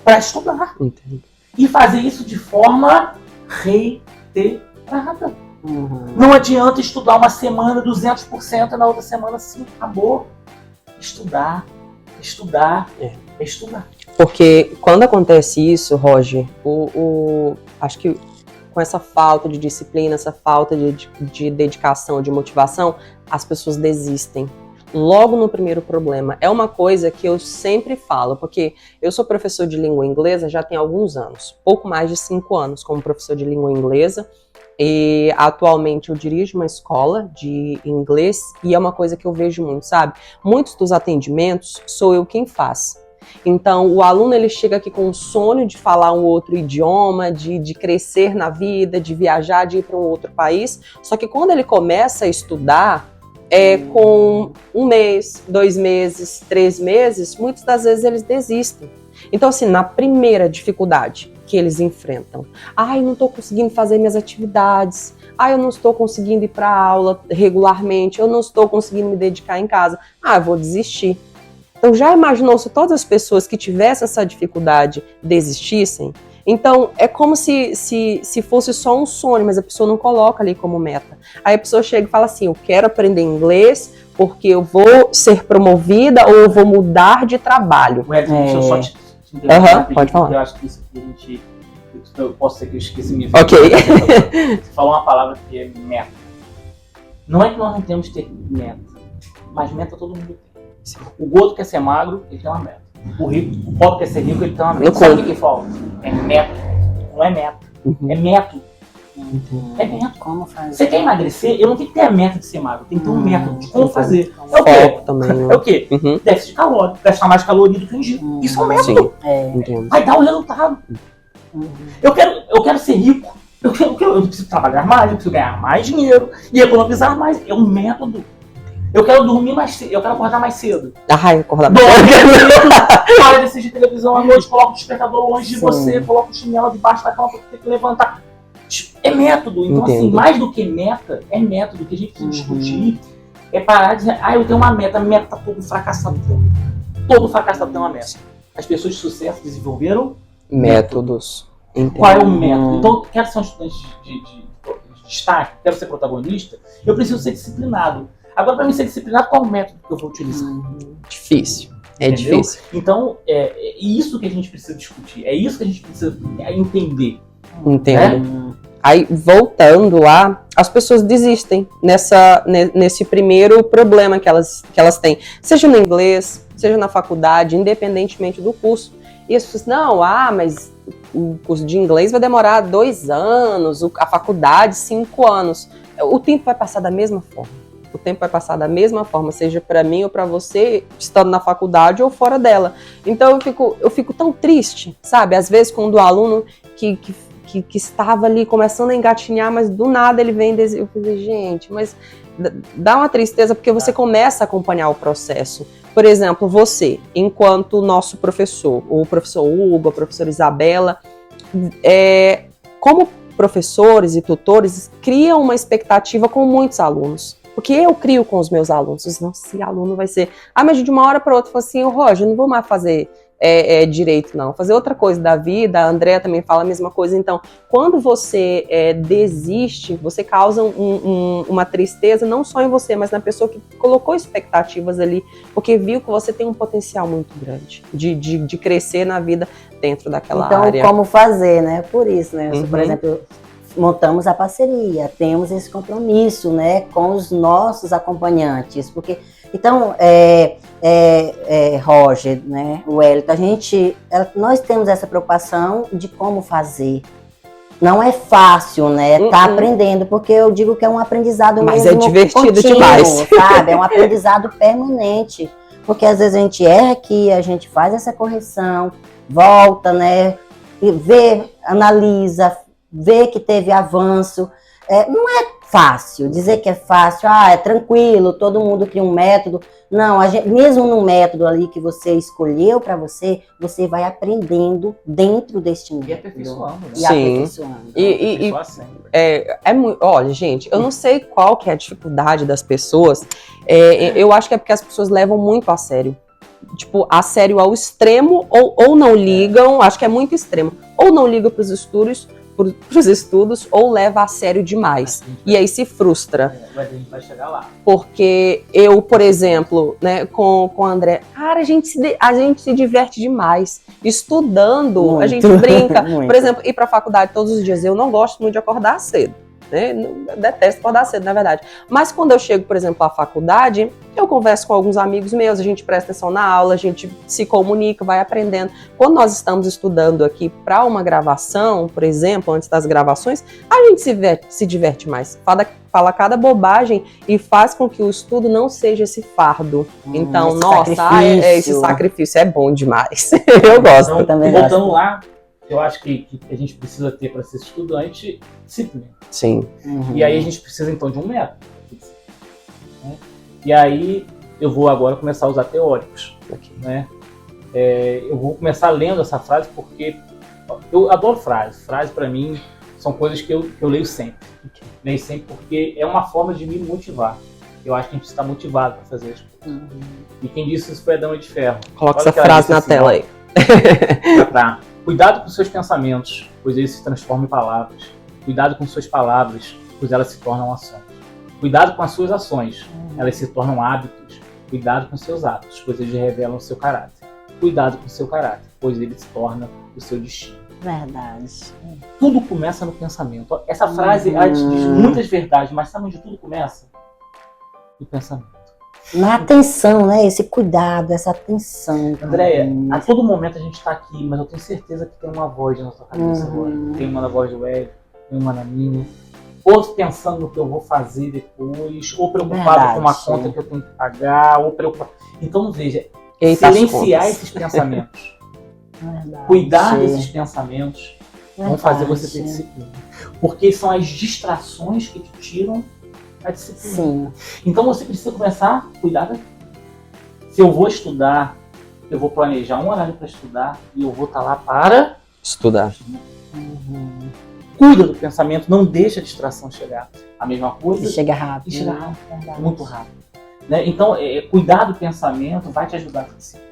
para estudar. Entendi. E fazer isso de forma reiterada. Não adianta estudar uma semana 200% e na outra semana sim, acabou. Estudar. Porque quando acontece isso, Roger, acho que com essa falta de disciplina, essa falta de dedicação, de motivação, as pessoas desistem. Logo no primeiro problema. É uma coisa que eu sempre falo, porque eu sou professor de língua inglesa já tem alguns anos, pouco mais de 5 anos como professor de língua inglesa, e atualmente eu dirijo uma escola de inglês, e é uma coisa que eu vejo muito, sabe? Muitos dos atendimentos sou eu quem faz. Então, o aluno ele chega aqui com o sonho de falar um outro idioma, de crescer na vida, de viajar, de ir para um outro país. Só que quando ele começa a estudar, com 1 mês, 2 meses, 3 meses, muitas das vezes eles desistem. Então, assim, na primeira dificuldade que eles enfrentam, eu não estou conseguindo fazer minhas atividades, eu não estou conseguindo ir para aula regularmente, eu não estou conseguindo me dedicar em casa, eu vou desistir. Então, já imaginou se todas as pessoas que tivessem essa dificuldade desistissem? Então, é como se fosse só um sonho, mas a pessoa não coloca ali como meta. Aí a pessoa chega e fala assim, eu quero aprender inglês porque eu vou ser promovida ou eu vou mudar de trabalho. Deixa eu só te pode falar. Eu acho que isso aqui a gente... Eu posso ser que eu esqueci minha Ok. Você falou uma palavra que é meta. Não é que nós não temos que ter meta, mas meta todo mundo tem. Sim. O gordo quer ser magro, ele tem uma meta. O pobre quer ser rico, ele tem uma meta. Sabe o que falta? É método. Não é meta. É método. É método. Como fazer? Você quer emagrecer, eu não tenho que ter a meta de ser magro. Tem que ter um método de como fazer. É o quê? Também, né? É o quê? Déficit calórico. Gastar mais caloria do que ingiro. Isso é um método. Vai dar o resultado. Eu quero ser rico. Eu preciso trabalhar mais, eu preciso ganhar mais dinheiro e economizar mais. É um método. Eu quero dormir mais cedo, eu quero acordar mais cedo. Acordar mais cedo. Para de assistir televisão à noite, coloca o despertador longe de você, coloca o chinelo debaixo da cama para ter que levantar. É método. Então, assim, mais do que meta, é método. O que a gente precisa discutir é parar de dizer, eu tenho uma meta. A meta todo fracassado tem. Todo fracassado tem uma meta. As pessoas de sucesso desenvolveram métodos. Qual é o método? Então, quero ser um estudante de destaque, quero ser protagonista, eu preciso ser disciplinado. Agora, para mim ser disciplinado, qual é o método que eu vou utilizar? Difícil. Entendeu? Difícil. Então, é isso que a gente precisa discutir. É isso que a gente precisa entender. Entendo. Né? Aí, voltando lá, as pessoas desistem nesse primeiro problema que elas têm. Seja no inglês, seja na faculdade, independentemente do curso. E as pessoas, mas o curso de inglês vai demorar 2 anos, a faculdade 5 anos. O tempo vai passar da mesma forma. O tempo vai passar da mesma forma, seja para mim ou para você, estando na faculdade ou fora dela. Então eu fico tão triste, sabe? Às vezes quando o aluno que estava ali começando a engatinhar, mas do nada ele vem eu falei, gente, mas dá uma tristeza porque você começa a acompanhar o processo. Por exemplo, você, enquanto nosso professor, o professor Hugo, a professora Isabela, como professores e tutores, criam uma expectativa com muitos alunos. Porque eu crio com os meus alunos. Não, se aluno vai ser... mas de uma hora para outra, eu falo assim, Roger, não vou mais fazer direito, não. Fazer outra coisa da vida. A Andréa também fala a mesma coisa. Então, quando você desiste, você causa uma tristeza, não só em você, mas na pessoa que colocou expectativas ali, porque viu que você tem um potencial muito grande de crescer na vida dentro daquela área. Então, como fazer, né? Por isso, né? Por exemplo... montamos a parceria, temos esse compromisso, né, com os nossos acompanhantes, porque, então, Roger, né, o Wellington, nós temos essa preocupação de como fazer. Não é fácil, né, tá aprendendo, porque eu digo que é um aprendizado mas mesmo é divertido contínuo, demais, sabe, é um aprendizado permanente, porque às vezes a gente erra aqui, a gente faz essa correção, volta, né, e vê, analisa, ver que teve avanço. Não é fácil dizer que é fácil, é tranquilo, todo mundo cria um método. Não, mesmo no método ali que você escolheu para você, você vai aprendendo dentro deste método. E aperfeiçoando, né? E aperfeiçoando. Olha, gente, eu não sei qual que é a dificuldade das pessoas. Eu acho que é porque as pessoas levam muito a sério. Tipo, a sério ao extremo, ou não ligam, acho que é muito extremo, ou não liga para os estudos, ou leva a sério demais. E aí se frustra. A gente vai chegar lá. Porque eu, por exemplo, né, com o André, cara, a gente se diverte demais. Estudando, a gente brinca. Por exemplo, ir para a faculdade todos os dias. Eu não gosto muito de acordar cedo. né? Eu detesto acordar cedo, na verdade. Mas quando eu chego, por exemplo, à faculdade, eu converso com alguns amigos meus, a gente presta atenção na aula, a gente se comunica, vai aprendendo. Quando nós estamos estudando aqui para uma gravação, por exemplo, antes das gravações, a gente se diverte mais. Fala cada bobagem e faz com que o estudo não seja esse fardo. Então, nossa, esse sacrifício é bom demais. Eu gosto. Então, também voltando gosto. lá, eu acho que a gente precisa ter para ser estudante disciplina. Sim. E aí a gente precisa então de um método. Né? E aí eu vou agora começar a usar teóricos. Né? Eu vou começar lendo essa frase porque eu adoro frases. Frases para mim são coisas que eu leio sempre. Leio sempre porque é uma forma de me motivar. Eu acho que a gente está motivado para fazer as coisas. E quem disse isso foi a Dama de Ferro. Coloca essa frase na tela aí. Cuidado com seus pensamentos, pois eles se transformam em palavras. Cuidado com suas palavras, pois elas se tornam ações. Cuidado com as suas ações, elas se tornam hábitos. Cuidado com seus atos, pois eles revelam o seu caráter. Cuidado com o seu caráter, pois ele se torna o seu destino. Verdade. Tudo começa no pensamento. Essa frase ela diz muitas verdades, mas sabe onde tudo começa? No pensamento. Na atenção, né? Esse cuidado, essa atenção. Andréia, a todo momento a gente está aqui, mas eu tenho certeza que tem uma voz na sua cabeça agora. Tem uma na voz do Hélio, tem uma na minha. Ou pensando no que eu vou fazer depois, ou preocupado com uma conta que eu tenho que pagar, ou preocupado. Então, veja, silenciar esses pensamentos. Verdade. Cuidar desses pensamentos vão fazer você ter disciplina. Porque são as distrações que te tiram a disciplina. Sim. Então você precisa começar a cuidar daqui. Se eu vou estudar, eu vou planejar um horário para estudar e eu vou estar lá para estudar. Cuida do pensamento, não deixa a distração chegar. A mesma coisa. E chega rápido. E chega rápido, muito rápido. Né? Então, cuidar do pensamento vai te ajudar a disciplina.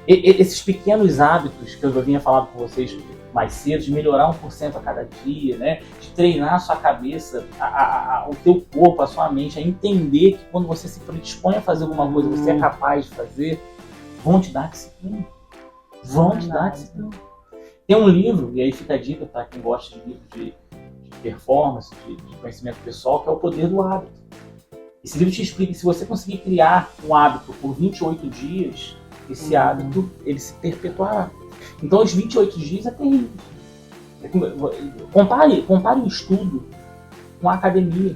Esses pequenos hábitos que eu já vinha falando com vocês mais cedo, de melhorar 1% a cada dia, né? De treinar a sua cabeça, o teu corpo, a sua mente, a entender que quando você se predispõe a fazer alguma coisa, você é capaz de fazer, vão te dar disciplina. Vão te dar disciplina. Tem um livro, e aí fica a dica para quem gosta de livros de performance, de conhecimento pessoal, que é O Poder do Hábito. Esse livro te explica que se você conseguir criar um hábito por 28 dias, esse hábito, ele se perpetuará. Então, os 28 dias é terrível. Compare o estudo com a academia.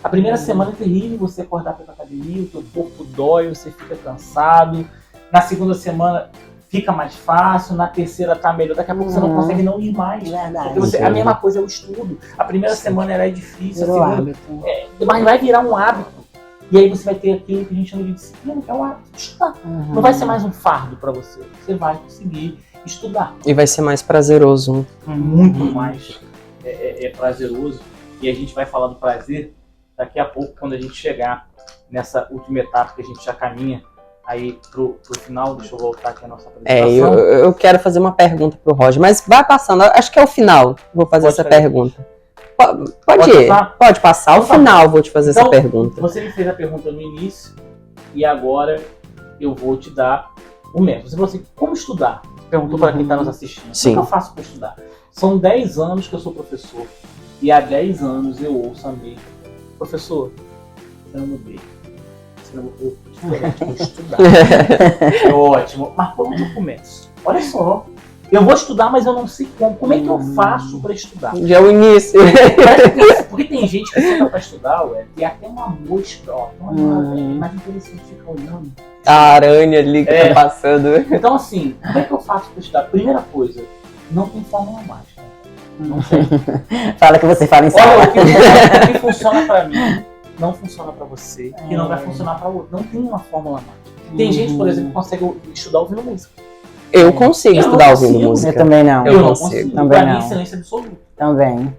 A primeira semana é terrível, você acordar para ir para a academia, o teu corpo dói, você fica cansado. Na segunda semana fica mais fácil, na terceira tá melhor, daqui a pouco você não consegue não ir mais. Verdade. Porque a mesma coisa é o estudo. A primeira semana era difícil, a segunda, mas vai virar um hábito. E aí você vai ter aquilo que a gente chama de disciplina, que é o hábito de estudar. Não vai ser mais um fardo para você. Você vai conseguir estudar. E vai ser mais prazeroso. Muito mais prazeroso. E a gente vai falar do prazer daqui a pouco, quando a gente chegar nessa última etapa que a gente já caminha aí pro final. Deixa eu voltar aqui a nossa apresentação. Eu quero fazer uma pergunta pro Roger, mas vai passando. Acho que é o final. Vou fazer essa pergunta. Pode ir. Pode passar. Ao final vou te fazer essa pergunta. Você me fez a pergunta no início e agora eu vou te dar o método. Você falou assim, como estudar? Perguntou para quem está nos assistindo. Sim. O que eu faço para estudar? São 10 anos que eu sou professor e há 10 anos eu ouço a mesma. Professor, você não mudei. Você não mudou. Eu vou estudar. É ótimo. Mas por onde eu começo? Olha só. Eu vou estudar, mas eu não sei como. Como é que eu faço para estudar? Já é o início. Porque tem gente que senta para estudar, tem até uma mosca, ó. Mais interessante, fica olhando. A aranha ali que tá passando. Então, assim, como é que eu faço para estudar? Primeira coisa, não tem fórmula mágica. Não tem. Fala que você fala em sala. Olha, o que funciona para mim não funciona para você e não vai funcionar para outro. Não tem uma fórmula mágica. Tem gente, por exemplo, que consegue estudar ouvindo música. Eu consigo estudar ouvindo música. Eu também não. Eu não consigo. Também pra mim, não. excelência absoluta. Também.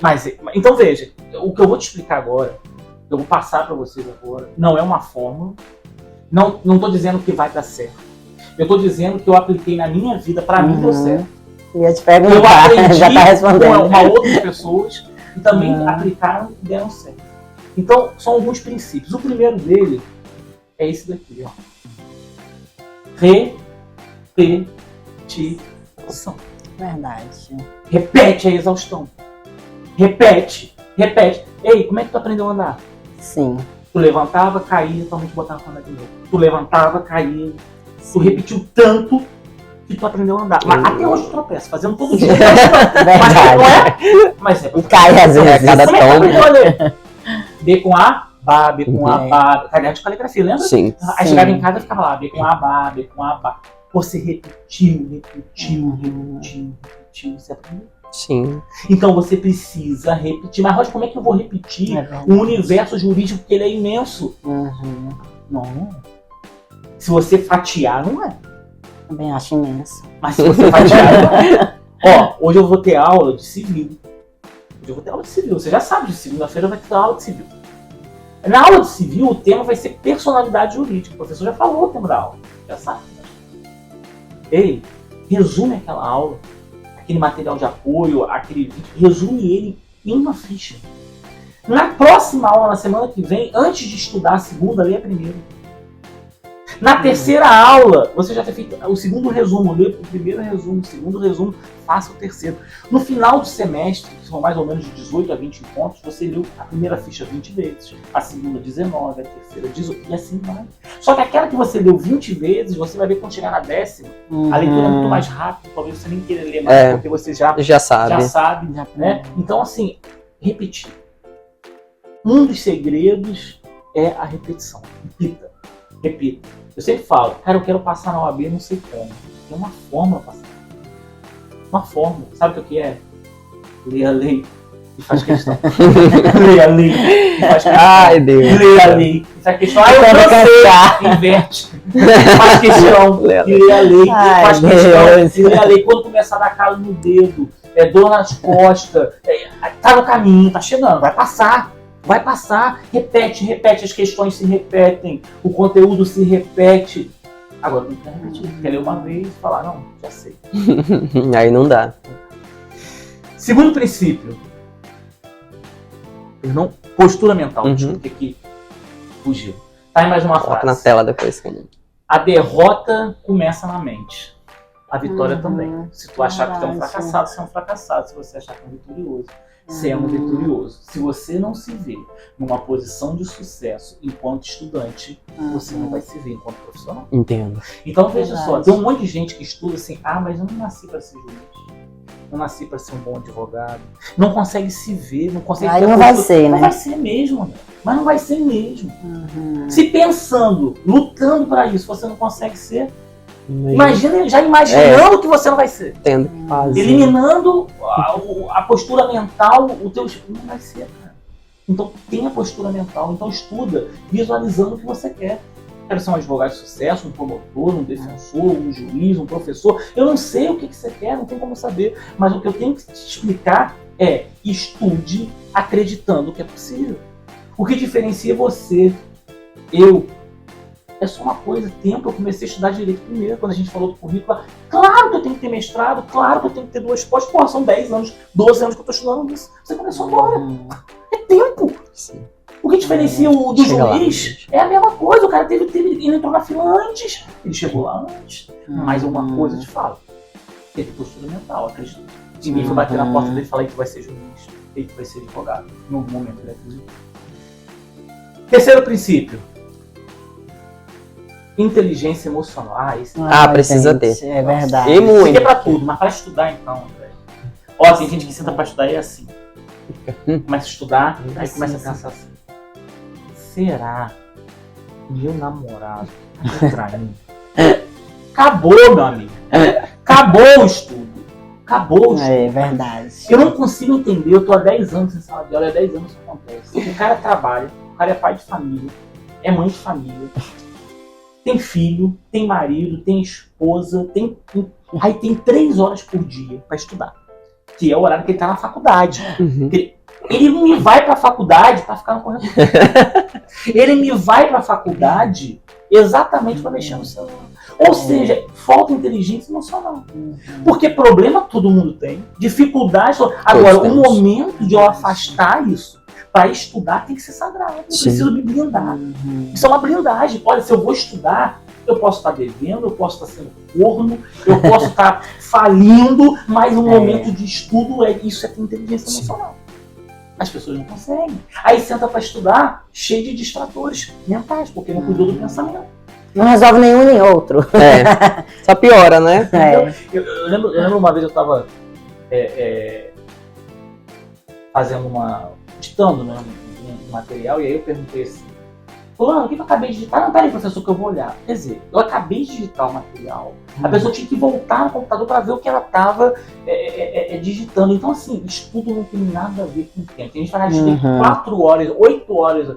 Mas, então veja, o que eu vou te explicar agora, eu vou passar para vocês agora, não é uma fórmula. Não estou dizendo que vai dar certo. Eu estou dizendo que eu apliquei na minha vida, para mim deu certo. Ia te perguntar, já tá respondendo. Com uma outras pessoas que também aplicaram e deram certo. Então, são alguns princípios. O primeiro dele é esse daqui, ó. Repetição. Verdade. Repete a exaustão. Repete. Repete. Ei, como é que tu aprendeu a andar? Sim. Tu levantava, caía, tua mente botava pra andar de novo. Tu levantava, caía. Tu repetiu tanto que tu aprendeu a andar. Mas até hoje tu tropeça, fazendo todo dia. Mas não é? Mas é. E cai às vezes. cada Como é que tu tom. aprendeu a ler? B com A, Bá, B com A, Bá. Caderno de caligrafia, lembra? Sim. Aí chegava em casa e ficava lá, B com A, Bá, B com A, Bá. Você repetiu. Você aprendeu. Sim. Então você precisa repetir. Mas Roger, como é que eu vou repetir o universo jurídico, porque ele é imenso? Não. Se você fatiar, não é. Também acho imenso. Mas se você fatiar, não é. Ó, hoje eu vou ter aula de civil. Você já sabe, de segunda-feira vai ter aula de civil. Na aula de civil, o tema vai ser personalidade jurídica. O professor já falou o tema da aula. Já sabe. Ei, resume aquela aula, aquele material de apoio, aquele vídeo, resume ele em uma ficha. Na próxima aula, na semana que vem, antes de estudar a segunda, leia a primeira. Na terceira aula, você já tem feito o segundo resumo, leia o primeiro resumo, o segundo resumo, faça o terceiro. No final do semestre, que são mais ou menos de 18 a 20 encontros, você leu a primeira ficha 20 vezes, a segunda 19, a terceira 18, e assim vai. Só que aquela que você leu 20 vezes, você vai ver quando chegar na 10ª, a leitura é muito mais rápida, talvez você nem queira ler mais, porque você já sabe, né? Então, assim, repetir. Um dos segredos é a repetição. Repita. Eu sempre falo, cara, eu quero passar na OAB, não sei como. Tem uma fórmula pra passar. Uma fórmula. Sabe o que é? Leia a lei e faz questão. Leia a lei e faz questão. Ai, Deus. Leia a lei e faz questão. Ah, eu cansei. Inverte. Faz questão. E leia a lei e faz questão. E leia a lei. Quando começar a dar calo no dedo, dor nas costas, tá no caminho, tá chegando, vai passar. Vai passar, repete, as questões se repetem, o conteúdo se repete. Agora não quer repetir, quer ler uma vez e falar, não, já sei. Aí não dá. Segundo princípio, postura mental, desculpa que fugiu. Tá aí mais uma Coloca frase. na tela depois. A derrota começa na mente. A vitória também. Se tu achar que tu é um fracassado, você é um fracassado. Se você achar que é um vitorioso, você é um vitorioso. Se você não se vê numa posição de sucesso enquanto estudante, você não vai se ver enquanto profissional. Entendo. Então veja só, tem um monte de gente que estuda assim, mas eu não nasci para ser juiz. Não nasci para ser um bom advogado. Não consegue se ver, não consegue... Aí não vai ser, né? Não vai ser mesmo, né? Mas não vai ser mesmo. Se pensando, lutando para isso, você não consegue ser... Imagina, já imaginando que você não vai ser. Tendo que fazer. Eliminando a postura mental, o teu não vai ser, cara. Então tenha postura mental, então estuda visualizando o que você quer. Quero ser um advogado de sucesso, um promotor, um defensor, um juiz, um professor. Eu não sei o que você quer, não tem como saber. Mas o que eu tenho que te explicar é estude acreditando que é possível. O que diferencia você, é só uma coisa, tempo. Eu comecei a estudar direito primeiro, quando a gente falou do currículo. Claro que eu tenho que ter mestrado, claro que eu tenho que ter 2 pós. Porra, são 10 anos, 12 anos que eu tô estudando isso. Você começou agora. É tempo. Sim. O que diferencia o do juiz é a mesma coisa. O cara ele entrou na fila antes, ele chegou lá antes. Mas uma coisa eu te falo, teve postura mental, acredito. Ninguém foi bater na porta dele e falar que vai ser juiz, ele vai ser advogado. Em algum momento ele acreditou. Terceiro princípio. Inteligência emocional. Precisa ter. É verdade. E muito. Isso aqui é pra tudo, mas para estudar então, velho. Ó, tem gente que senta pra estudar e é assim. Começa a estudar, aí começa a pensar assim. Será que meu namorado tá me traindo? Acabou, meu amigo. Acabou o estudo. Acabou o estudo. É verdade. Eu não consigo entender, eu tô há 10 anos sem sala de aula, há 10 anos isso acontece. O cara trabalha, o cara é pai de família, é mãe de família, tem filho, tem marido, tem esposa, aí tem 3 horas por dia para estudar, que é o horário que ele tá na faculdade. Ele não me vai pra faculdade para ficar no corredor. Ele me vai pra faculdade exatamente para mexer no celular. Ou seja, falta inteligência emocional. Porque problema todo mundo tem, dificuldade. Agora, o momento de eu afastar isso para estudar tem que ser sagrado. Eu preciso me blindar. Isso é uma blindagem. Olha, se eu vou estudar, eu posso estar devendo, eu posso estar sendo corno, eu posso estar falindo, mas o momento de estudo isso é ter inteligência emocional. As pessoas não conseguem. Aí senta para estudar cheio de distratores mentais, porque não cuidou do pensamento. Não resolve nenhum nem outro. Só piora, né? Eu lembro uma vez eu estava fazendo ditando, né, um material, e aí eu perguntei assim, fulano, o que eu acabei de digitar? Não, peraí, professor, que eu vou olhar. Quer dizer, eu acabei de digitar o material, a pessoa tinha que voltar no computador para ver o que ela estava digitando. Então, assim, estudo não tem nada a ver com o tempo. A gente vai estudar 4 horas, 8 horas.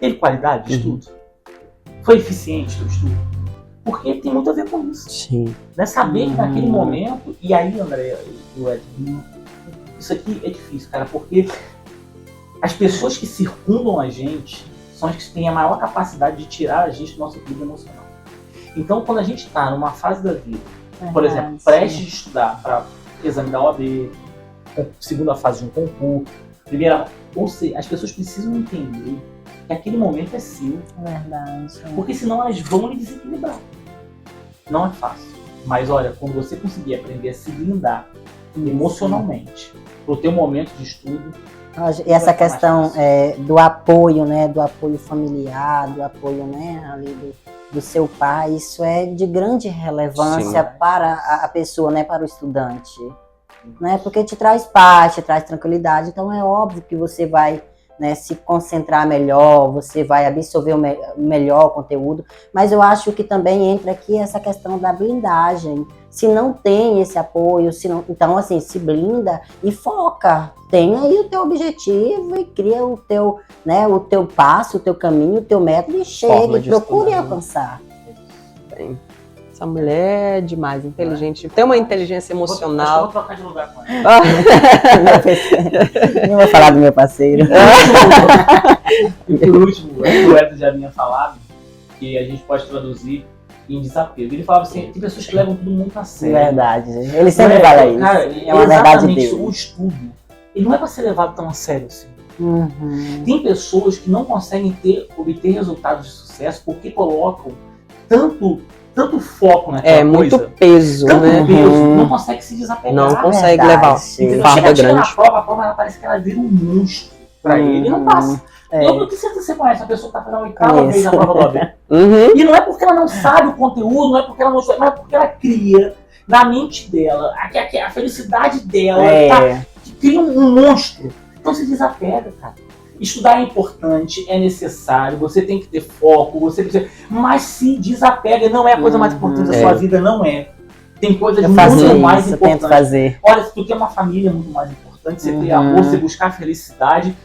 Teve qualidade de estudo? Foi eficiente o estudo? Porque tem muito a ver com isso. Sim. Né? Saber que naquele momento, e aí, André e o Edson, isso aqui é difícil, cara, porque as pessoas que circundam a gente são as que têm a maior capacidade de tirar a gente do nosso equilíbrio emocional. Então, quando a gente está numa fase da vida, por exemplo, prestes de estudar para exame da OAB, segunda fase de um concurso, primeira, ou seja, as pessoas precisam entender que aquele momento é seu. Verdade. Porque senão elas vão lhe desequilibrar. Não é fácil. Mas olha, quando você conseguir aprender a se blindar emocionalmente pro teu momento de estudo. E essa questão do apoio, né? Do apoio familiar, do apoio, né, ali do seu pai, isso é de grande relevância para a pessoa, né? Para o estudante. Né? Porque te traz paz, te traz tranquilidade. Então é óbvio que você vai, né, se concentrar melhor, você vai absorver melhor o conteúdo, mas eu acho que também entra aqui essa questão da blindagem. Se não tem esse apoio, então assim, se blinda e foca, tem aí o teu objetivo e cria o teu, né, o teu passo, o teu caminho, o teu método e chegue, procure alcançar. Bem, essa mulher é demais, inteligente, tem uma inteligência emocional. Vou trocar de lugar com ela. Não vou falar do meu parceiro. E por último, o Edson já vinha falado que a gente pode traduzir em desapego. Ele falava assim, tem pessoas que levam tudo muito a sério. Verdade, ele sempre fala isso. Cara, é uma verdade dele. O estudo, ele não é para ser levado tão a sério assim. Tem pessoas que não conseguem obter resultados de sucesso porque colocam tanto foco naquela coisa. Muito peso, né? Peso, não consegue se desapegar. Não consegue levar. Chega grande. A prova ela parece que ela vira um monstro pra ele e não passa. Eu não tenho certeza que você conhece uma pessoa que está fazendo a 8ª vez a prova do OAB. E não é porque ela não sabe o conteúdo, não é porque ela não sabe, mas é porque ela cria na mente dela, a felicidade dela, que cria um monstro. Então se desapega, cara. Estudar é importante, é necessário, você tem que ter foco, você precisa, mas se desapega, não é a coisa mais importante da sua vida, não é. Tem coisas muito mais importantes. Olha, se tu tem uma família, é muito mais importante, você ter amor, você buscar felicidade.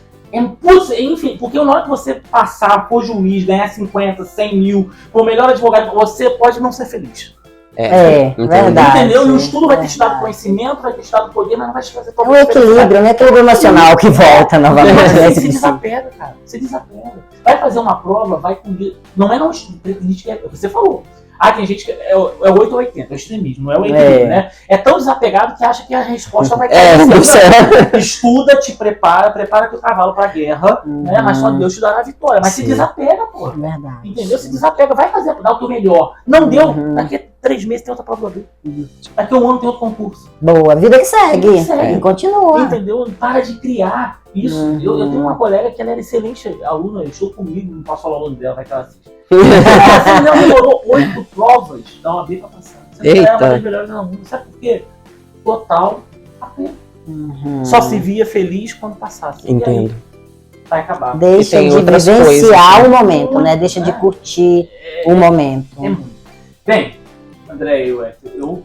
Enfim, porque na hora que você passar por juiz, ganhar 50, 100 mil, por melhor advogado, você pode não ser feliz. Verdade. Entendeu? E o estudo vai ter te dado conhecimento, vai ter te dado poder, mas não vai te fazer todo o equilíbrio, né? Equilíbrio emocional que volta novamente. Se desapega, cara. Se desapega. Vai fazer uma prova, vai com. Não é não estudo. Você falou. Tem gente que é 8 ou 80, é o extremismo, não é o equilíbrio, né? É tão desapegado que acha que a resposta vai cair. Estuda, te prepara teu cavalo pra guerra, né? Mas só Deus te dará a vitória. Mas se desapega, pô. Verdade. Entendeu? Se desapega, vai dá o teu melhor. Não deu, daqui a 3 meses tem outra prova do daqui a 1 ano tem outro concurso. Boa, vida que segue. Continua. Entendeu? Para de criar isso. Eu tenho uma colega que ela era excelente aluna, estou comigo, não posso falar o nome dela, vai que ela assiste. Ela demorou 8 provas da OAB pra passar. Você é uma das melhores alunas. Sabe por quê? Total apego. Só se via feliz quando passasse. Entendo. Vai acabar. Deixa de vivenciar o momento, né? Deixa de curtir o momento. É muito. Bem, André, eu vou.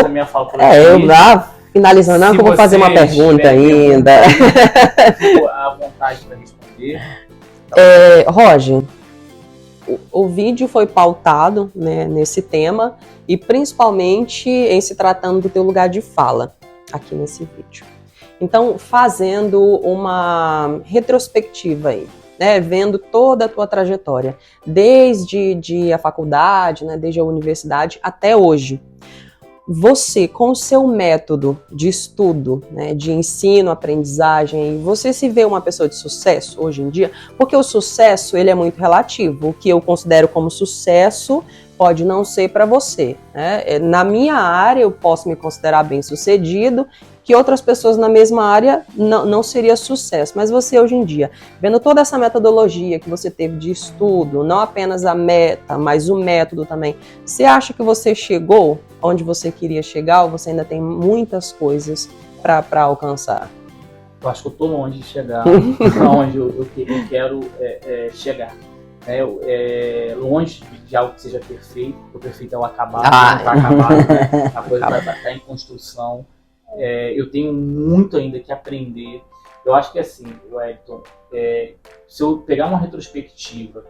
A minha fala por eu lá finalizando, eu vou fazer uma pergunta ainda. Fico à vontade para responder. Roger, o vídeo foi pautado, né, nesse tema e principalmente em se tratando do teu lugar de fala aqui nesse vídeo. Então, fazendo uma retrospectiva aí, né, vendo toda a tua trajetória, desde a faculdade, né, desde a universidade até hoje. Você, com o seu método de estudo, né, de ensino, aprendizagem, você se vê uma pessoa de sucesso hoje em dia? Porque o sucesso, ele é muito relativo. O que eu considero como sucesso pode não ser para você, né? Na minha área, eu posso me considerar bem-sucedido, que outras pessoas na mesma área não seria sucesso. Mas você hoje em dia, vendo toda essa metodologia que você teve de estudo, não apenas a meta, mas o método também, você acha que você chegou onde você queria chegar ou você ainda tem muitas coisas para alcançar? Eu acho que eu estou longe de chegar onde eu quero chegar. Longe de algo que seja perfeito, porque o perfeito é o acabado, não está acabado, né? A coisa está em construção. Eu tenho muito ainda que aprender. Eu acho que assim, Wellington, se eu pegar uma retrospectiva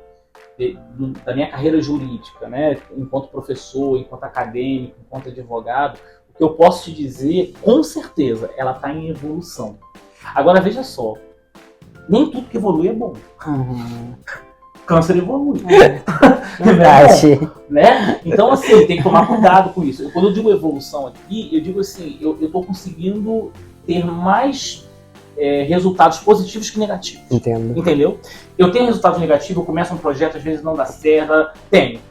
da minha carreira jurídica, né, enquanto professor, enquanto acadêmico, enquanto advogado, o que eu posso te dizer, com certeza, ela está em evolução. Agora, veja só, nem tudo que evolui é bom. Câncer evolui. Verdade. Né? Então, assim, tem que tomar cuidado com isso. Quando eu digo evolução aqui, eu digo assim, eu estou conseguindo ter mais resultados positivos que negativos. Entendo. Entendeu? Eu tenho resultados negativos, eu começo um projeto, às vezes não dá certo.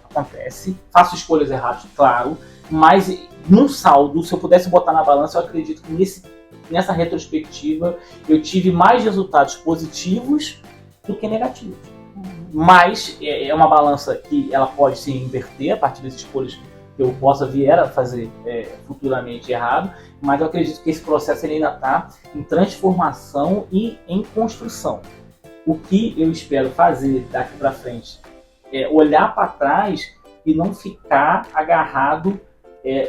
Acontece. Faço escolhas erradas, claro. Mas, num saldo, se eu pudesse botar na balança, eu acredito que nessa retrospectiva eu tive mais resultados positivos do que negativos. Mas é uma balança que ela pode se inverter a partir das escolhas que eu possa vir a fazer futuramente errado, mas eu acredito que esse processo ele ainda está em transformação e em construção. O que eu espero fazer daqui para frente é olhar para trás e não ficar agarrado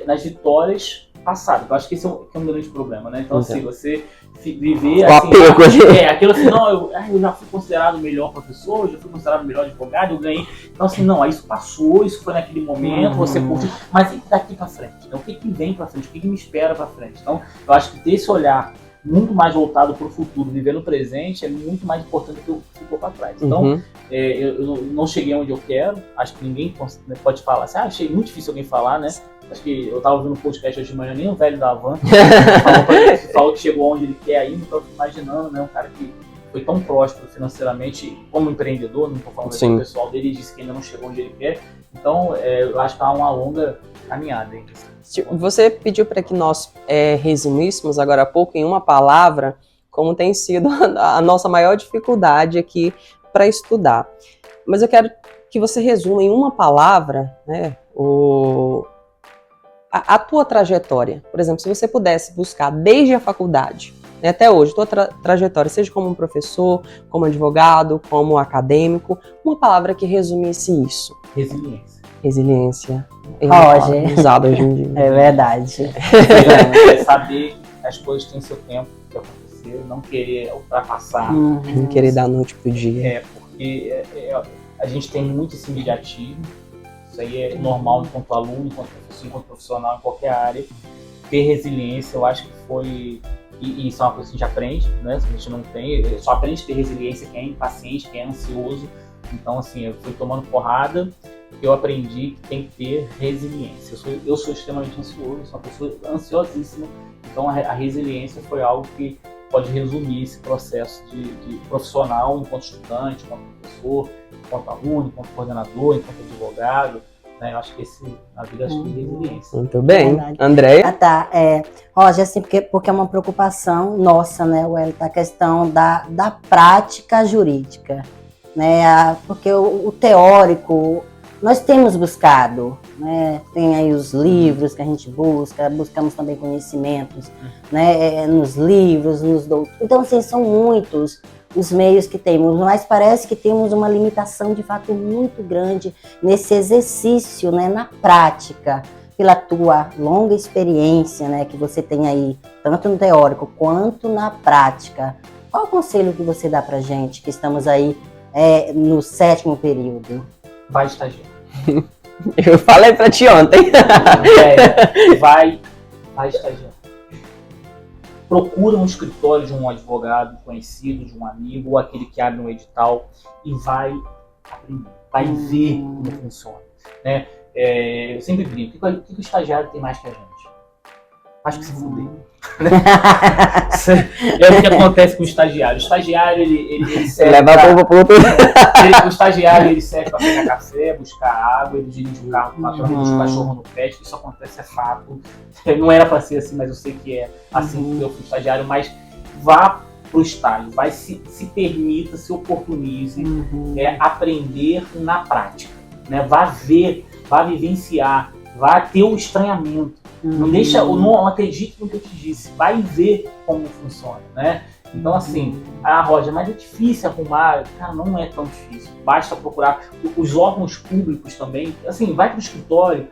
nas vitórias passadas. Eu acho que esse é um grande problema, né? Então, assim, você viver assim, aquilo assim, não, eu já fui considerado o melhor professor, eu já fui considerado o melhor advogado, eu ganhei. Então, assim, não, isso passou, isso foi naquele momento, você curtiu, mas e daqui pra frente? Então, o que vem pra frente? O que me espera pra frente? Então, eu acho que ter esse olhar muito mais voltado para o futuro, viver no presente, é muito mais importante do que o que ficou para trás. Então, eu não cheguei onde eu quero, acho que ninguém pode falar assim, achei muito difícil alguém falar, né? Acho que eu estava ouvindo um podcast hoje de manhã, nem o velho da Van falou que chegou onde ele quer ainda, então eu fico imaginando, né, um cara que foi tão próspero financeiramente como empreendedor, não estou falando do pessoal dele, disse que ainda não chegou onde ele quer, então eu acho que há uma longa caminhada aí. Você pediu para que nós resumíssemos agora há pouco em uma palavra como tem sido a nossa maior dificuldade aqui para estudar. Mas eu quero que você resuma em uma palavra, né, a tua trajetória. Por exemplo, se você pudesse buscar desde a faculdade, né, até hoje, tua trajetória, seja como um professor, como advogado, como acadêmico, uma palavra que resumisse isso. Resiliência. Usado hoje em dia. É verdade. É saber que as coisas têm seu tempo de acontecer, não querer ultrapassar. Não querer dar noite pro dia. Porque a gente tem muito esse imediatismo. Isso aí é normal enquanto aluno, enquanto professor, enquanto profissional, em qualquer área. Ter resiliência, eu acho que foi... E isso é uma coisa que a gente aprende, né? Se a gente não tem... Só aprende a ter resiliência quem é impaciente, quem é ansioso. Então, assim, eu fui tomando porrada, eu aprendi que tem que ter resiliência. Eu sou extremamente ansioso, sou uma pessoa ansiosíssima, então a resiliência foi algo que pode resumir esse processo de profissional enquanto estudante, enquanto professor, enquanto aluno, enquanto coordenador, enquanto advogado. Né? Eu acho que na vida acho que é resiliência. Muito bem. Andréia? Roger, assim, porque é uma preocupação nossa, né, Wellington, a questão da prática jurídica. Né, porque o teórico nós temos buscado, né, tem aí os livros que a gente buscamos também conhecimentos, né, nos livros, nos doutores. Então, assim, são muitos os meios que temos, mas parece que temos uma limitação de fato muito grande nesse exercício, né, na prática, pela tua longa experiência, né, que você tem aí, tanto no teórico quanto na prática. Qual o conselho que você dá pra gente, que estamos aí no 7º período? Vai estagiar. Eu falei pra ti ontem. Vai estagiar. Procura um escritório de um advogado conhecido, de um amigo, ou aquele que abre um edital e vai aprender, vai ver como funciona. Né? Eu sempre brinco, o que o estagiário tem mais que a gente? acho que se fuder. É o que acontece com o estagiário. O estagiário, ele serve Leva a bomba pro outro. o estagiário, ele serve para pegar café, buscar água, ele dirige o carro, o patrão deixa o cachorro no pet. Isso acontece, é fato. Não era para ser assim, mas eu sei que é assim que eu fui estagiário. Mas vá pro estágio, se permita, se oportunize, aprender na prática, né? Vá ver, vá vivenciar, vá ter o estranhamento. Não acredite no que eu te disse, vai ver como funciona, né? Então assim, Roger, mas é difícil arrumar. Cara, não é tão difícil, basta procurar. Os órgãos públicos também, assim, vai pro escritório,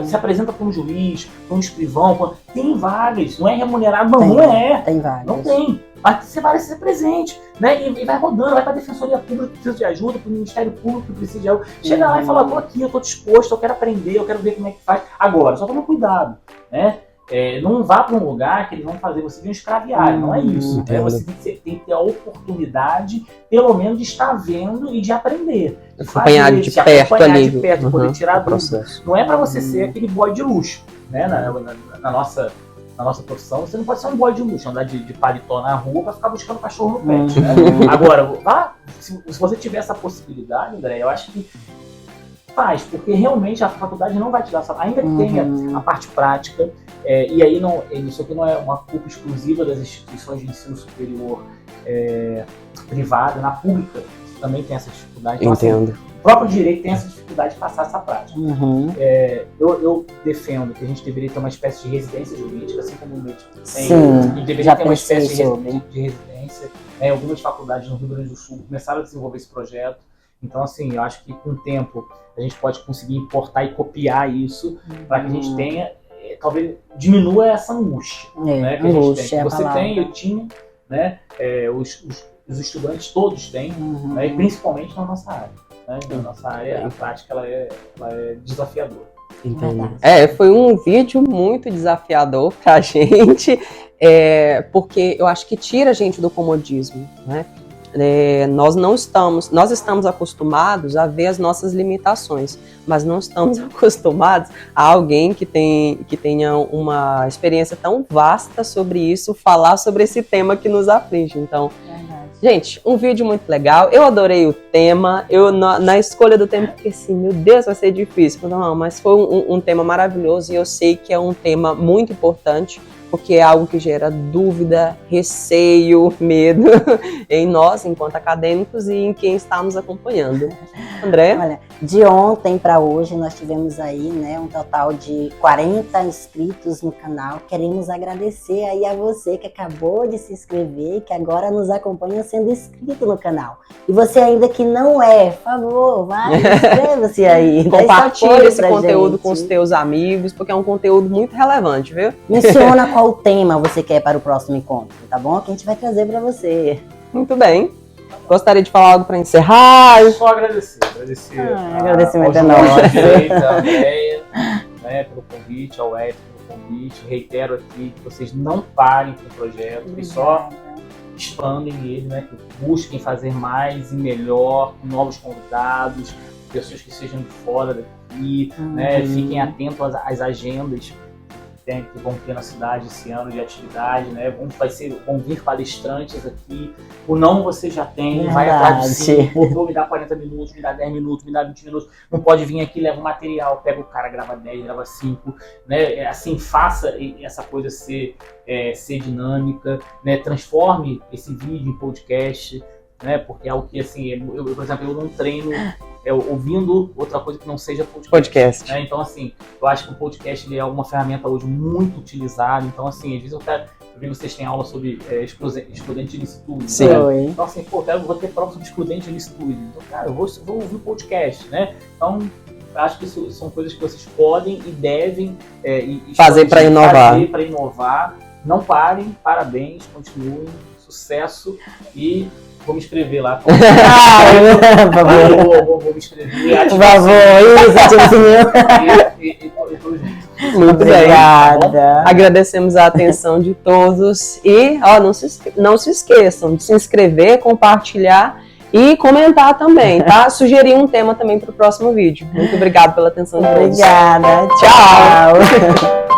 se apresenta para um juiz, para um escrivão, tem vagas, não é remunerado, não é. Tem vagas. Não tem. Mas você vai ser presente, né? E vai rodando, vai para a Defensoria Pública que precisa de ajuda, para o Ministério Público que precisa de ajuda. Chega lá e fala, tô aqui, eu tô disposto, eu quero aprender, eu quero ver como é que faz. Agora, só toma cuidado, né? Não vá para um lugar que eles vão fazer você de um escraviário, não é isso. Né? Você tem que ter a oportunidade, pelo menos, de estar vendo e de aprender. Acompanhar de perto ali. De perto, poder tirar dúvida. Não é para você ser aquele boy de luxo, né? Na nossa profissão, você não pode ser um boy de luxo, andar de paletó na rua para ficar buscando cachorro no pet, né? Agora, se você tiver essa possibilidade, André, eu acho que faz, porque realmente a faculdade não vai te dar essa... Ainda que tenha a parte prática, e aí isso aqui não é uma culpa exclusiva das instituições de ensino superior privada, na pública também tem essa dificuldade. Então, Entendo. Assim, o próprio direito tem essa dificuldade de passar essa prática. Eu defendo que a gente deveria ter uma espécie de residência jurídica, assim como o médico tem. Sim, E deveria ter uma espécie de residência. Algumas faculdades no Rio Grande do Sul começaram a desenvolver esse projeto. Então, assim, eu acho que com o tempo a gente pode conseguir importar e copiar isso para que a gente tenha, talvez diminua essa angústia, né, que a gente tem. Você tem, eu tinha, né, os estudantes todos têm, né, e principalmente na nossa área. Né, na nossa área, a prática ela é desafiadora. Entendo. Foi um vídeo muito desafiador pra gente, porque eu acho que tira a gente do comodismo, né? Nós estamos acostumados a ver as nossas limitações, mas não estamos acostumados a alguém que tenha uma experiência tão vasta sobre isso, falar sobre esse tema que nos aflige. Então, gente, um vídeo muito legal. Eu adorei o tema. Na escolha do tema, porque assim, meu Deus, vai ser difícil. Não, mas foi um tema maravilhoso e eu sei que é um tema muito importante, porque é algo que gera dúvida, receio, medo em nós, enquanto acadêmicos, e em quem está nos acompanhando. André? Olha, de ontem para hoje nós tivemos aí, né, um total de 40 inscritos no canal. Queremos agradecer aí a você que acabou de se inscrever e que agora nos acompanha sendo inscrito no canal. E você ainda que não é, por favor, vai, inscreva-se aí. Compartilhe esse conteúdo com os teus amigos, porque é um conteúdo muito relevante, viu? Menciona qual tema você quer para o próximo encontro, tá bom? Que a gente vai trazer para você. Muito bem. Gostaria de falar algo para encerrar? Só agradecer. Agradecimento ao nosso. à Andréia, né, pelo convite, ao Ed pelo convite. Reitero aqui que vocês não parem com o projeto, que só expandem ele, né, que busquem fazer mais e melhor, com novos convidados, pessoas que sejam de fora daqui, né, fiquem atentos às agendas que vão ter na cidade esse ano de atividade, né? Vão vir palestrantes aqui. O não você já tem, vai atrás do sim. Pô, me dá 40 minutos, me dá 10 minutos, me dá 20 minutos. Não pode vir aqui, leva o material, pega o cara, grava 10, grava 5, né? Assim, faça essa coisa ser dinâmica, né? Transforme esse vídeo em podcast, né? Porque é algo que, assim, por exemplo, eu não treino ouvindo outra coisa que não seja podcast. Né? Então, assim, eu acho que o podcast ele é uma ferramenta hoje muito utilizada. Então, assim, às vezes eu vi que vocês têm aula sobre excludente de licitude. Sim. Né? Então, assim, eu vou ter prova sobre excludente de licitude. Então, cara, eu vou ouvir o podcast, né? Então, acho que isso são coisas que vocês podem e devem fazer para inovar. Não parem, parabéns, continuem, sucesso e vou me inscrever lá. Por favor. Vou me inscrever. Por favor, Muito obrigada. Bem. Agradecemos a atenção de todos e não se esqueçam de se inscrever, compartilhar e comentar também, tá? Sugerir um tema também para o próximo vídeo. Muito obrigada pela atenção de todos. Obrigada. Tchau.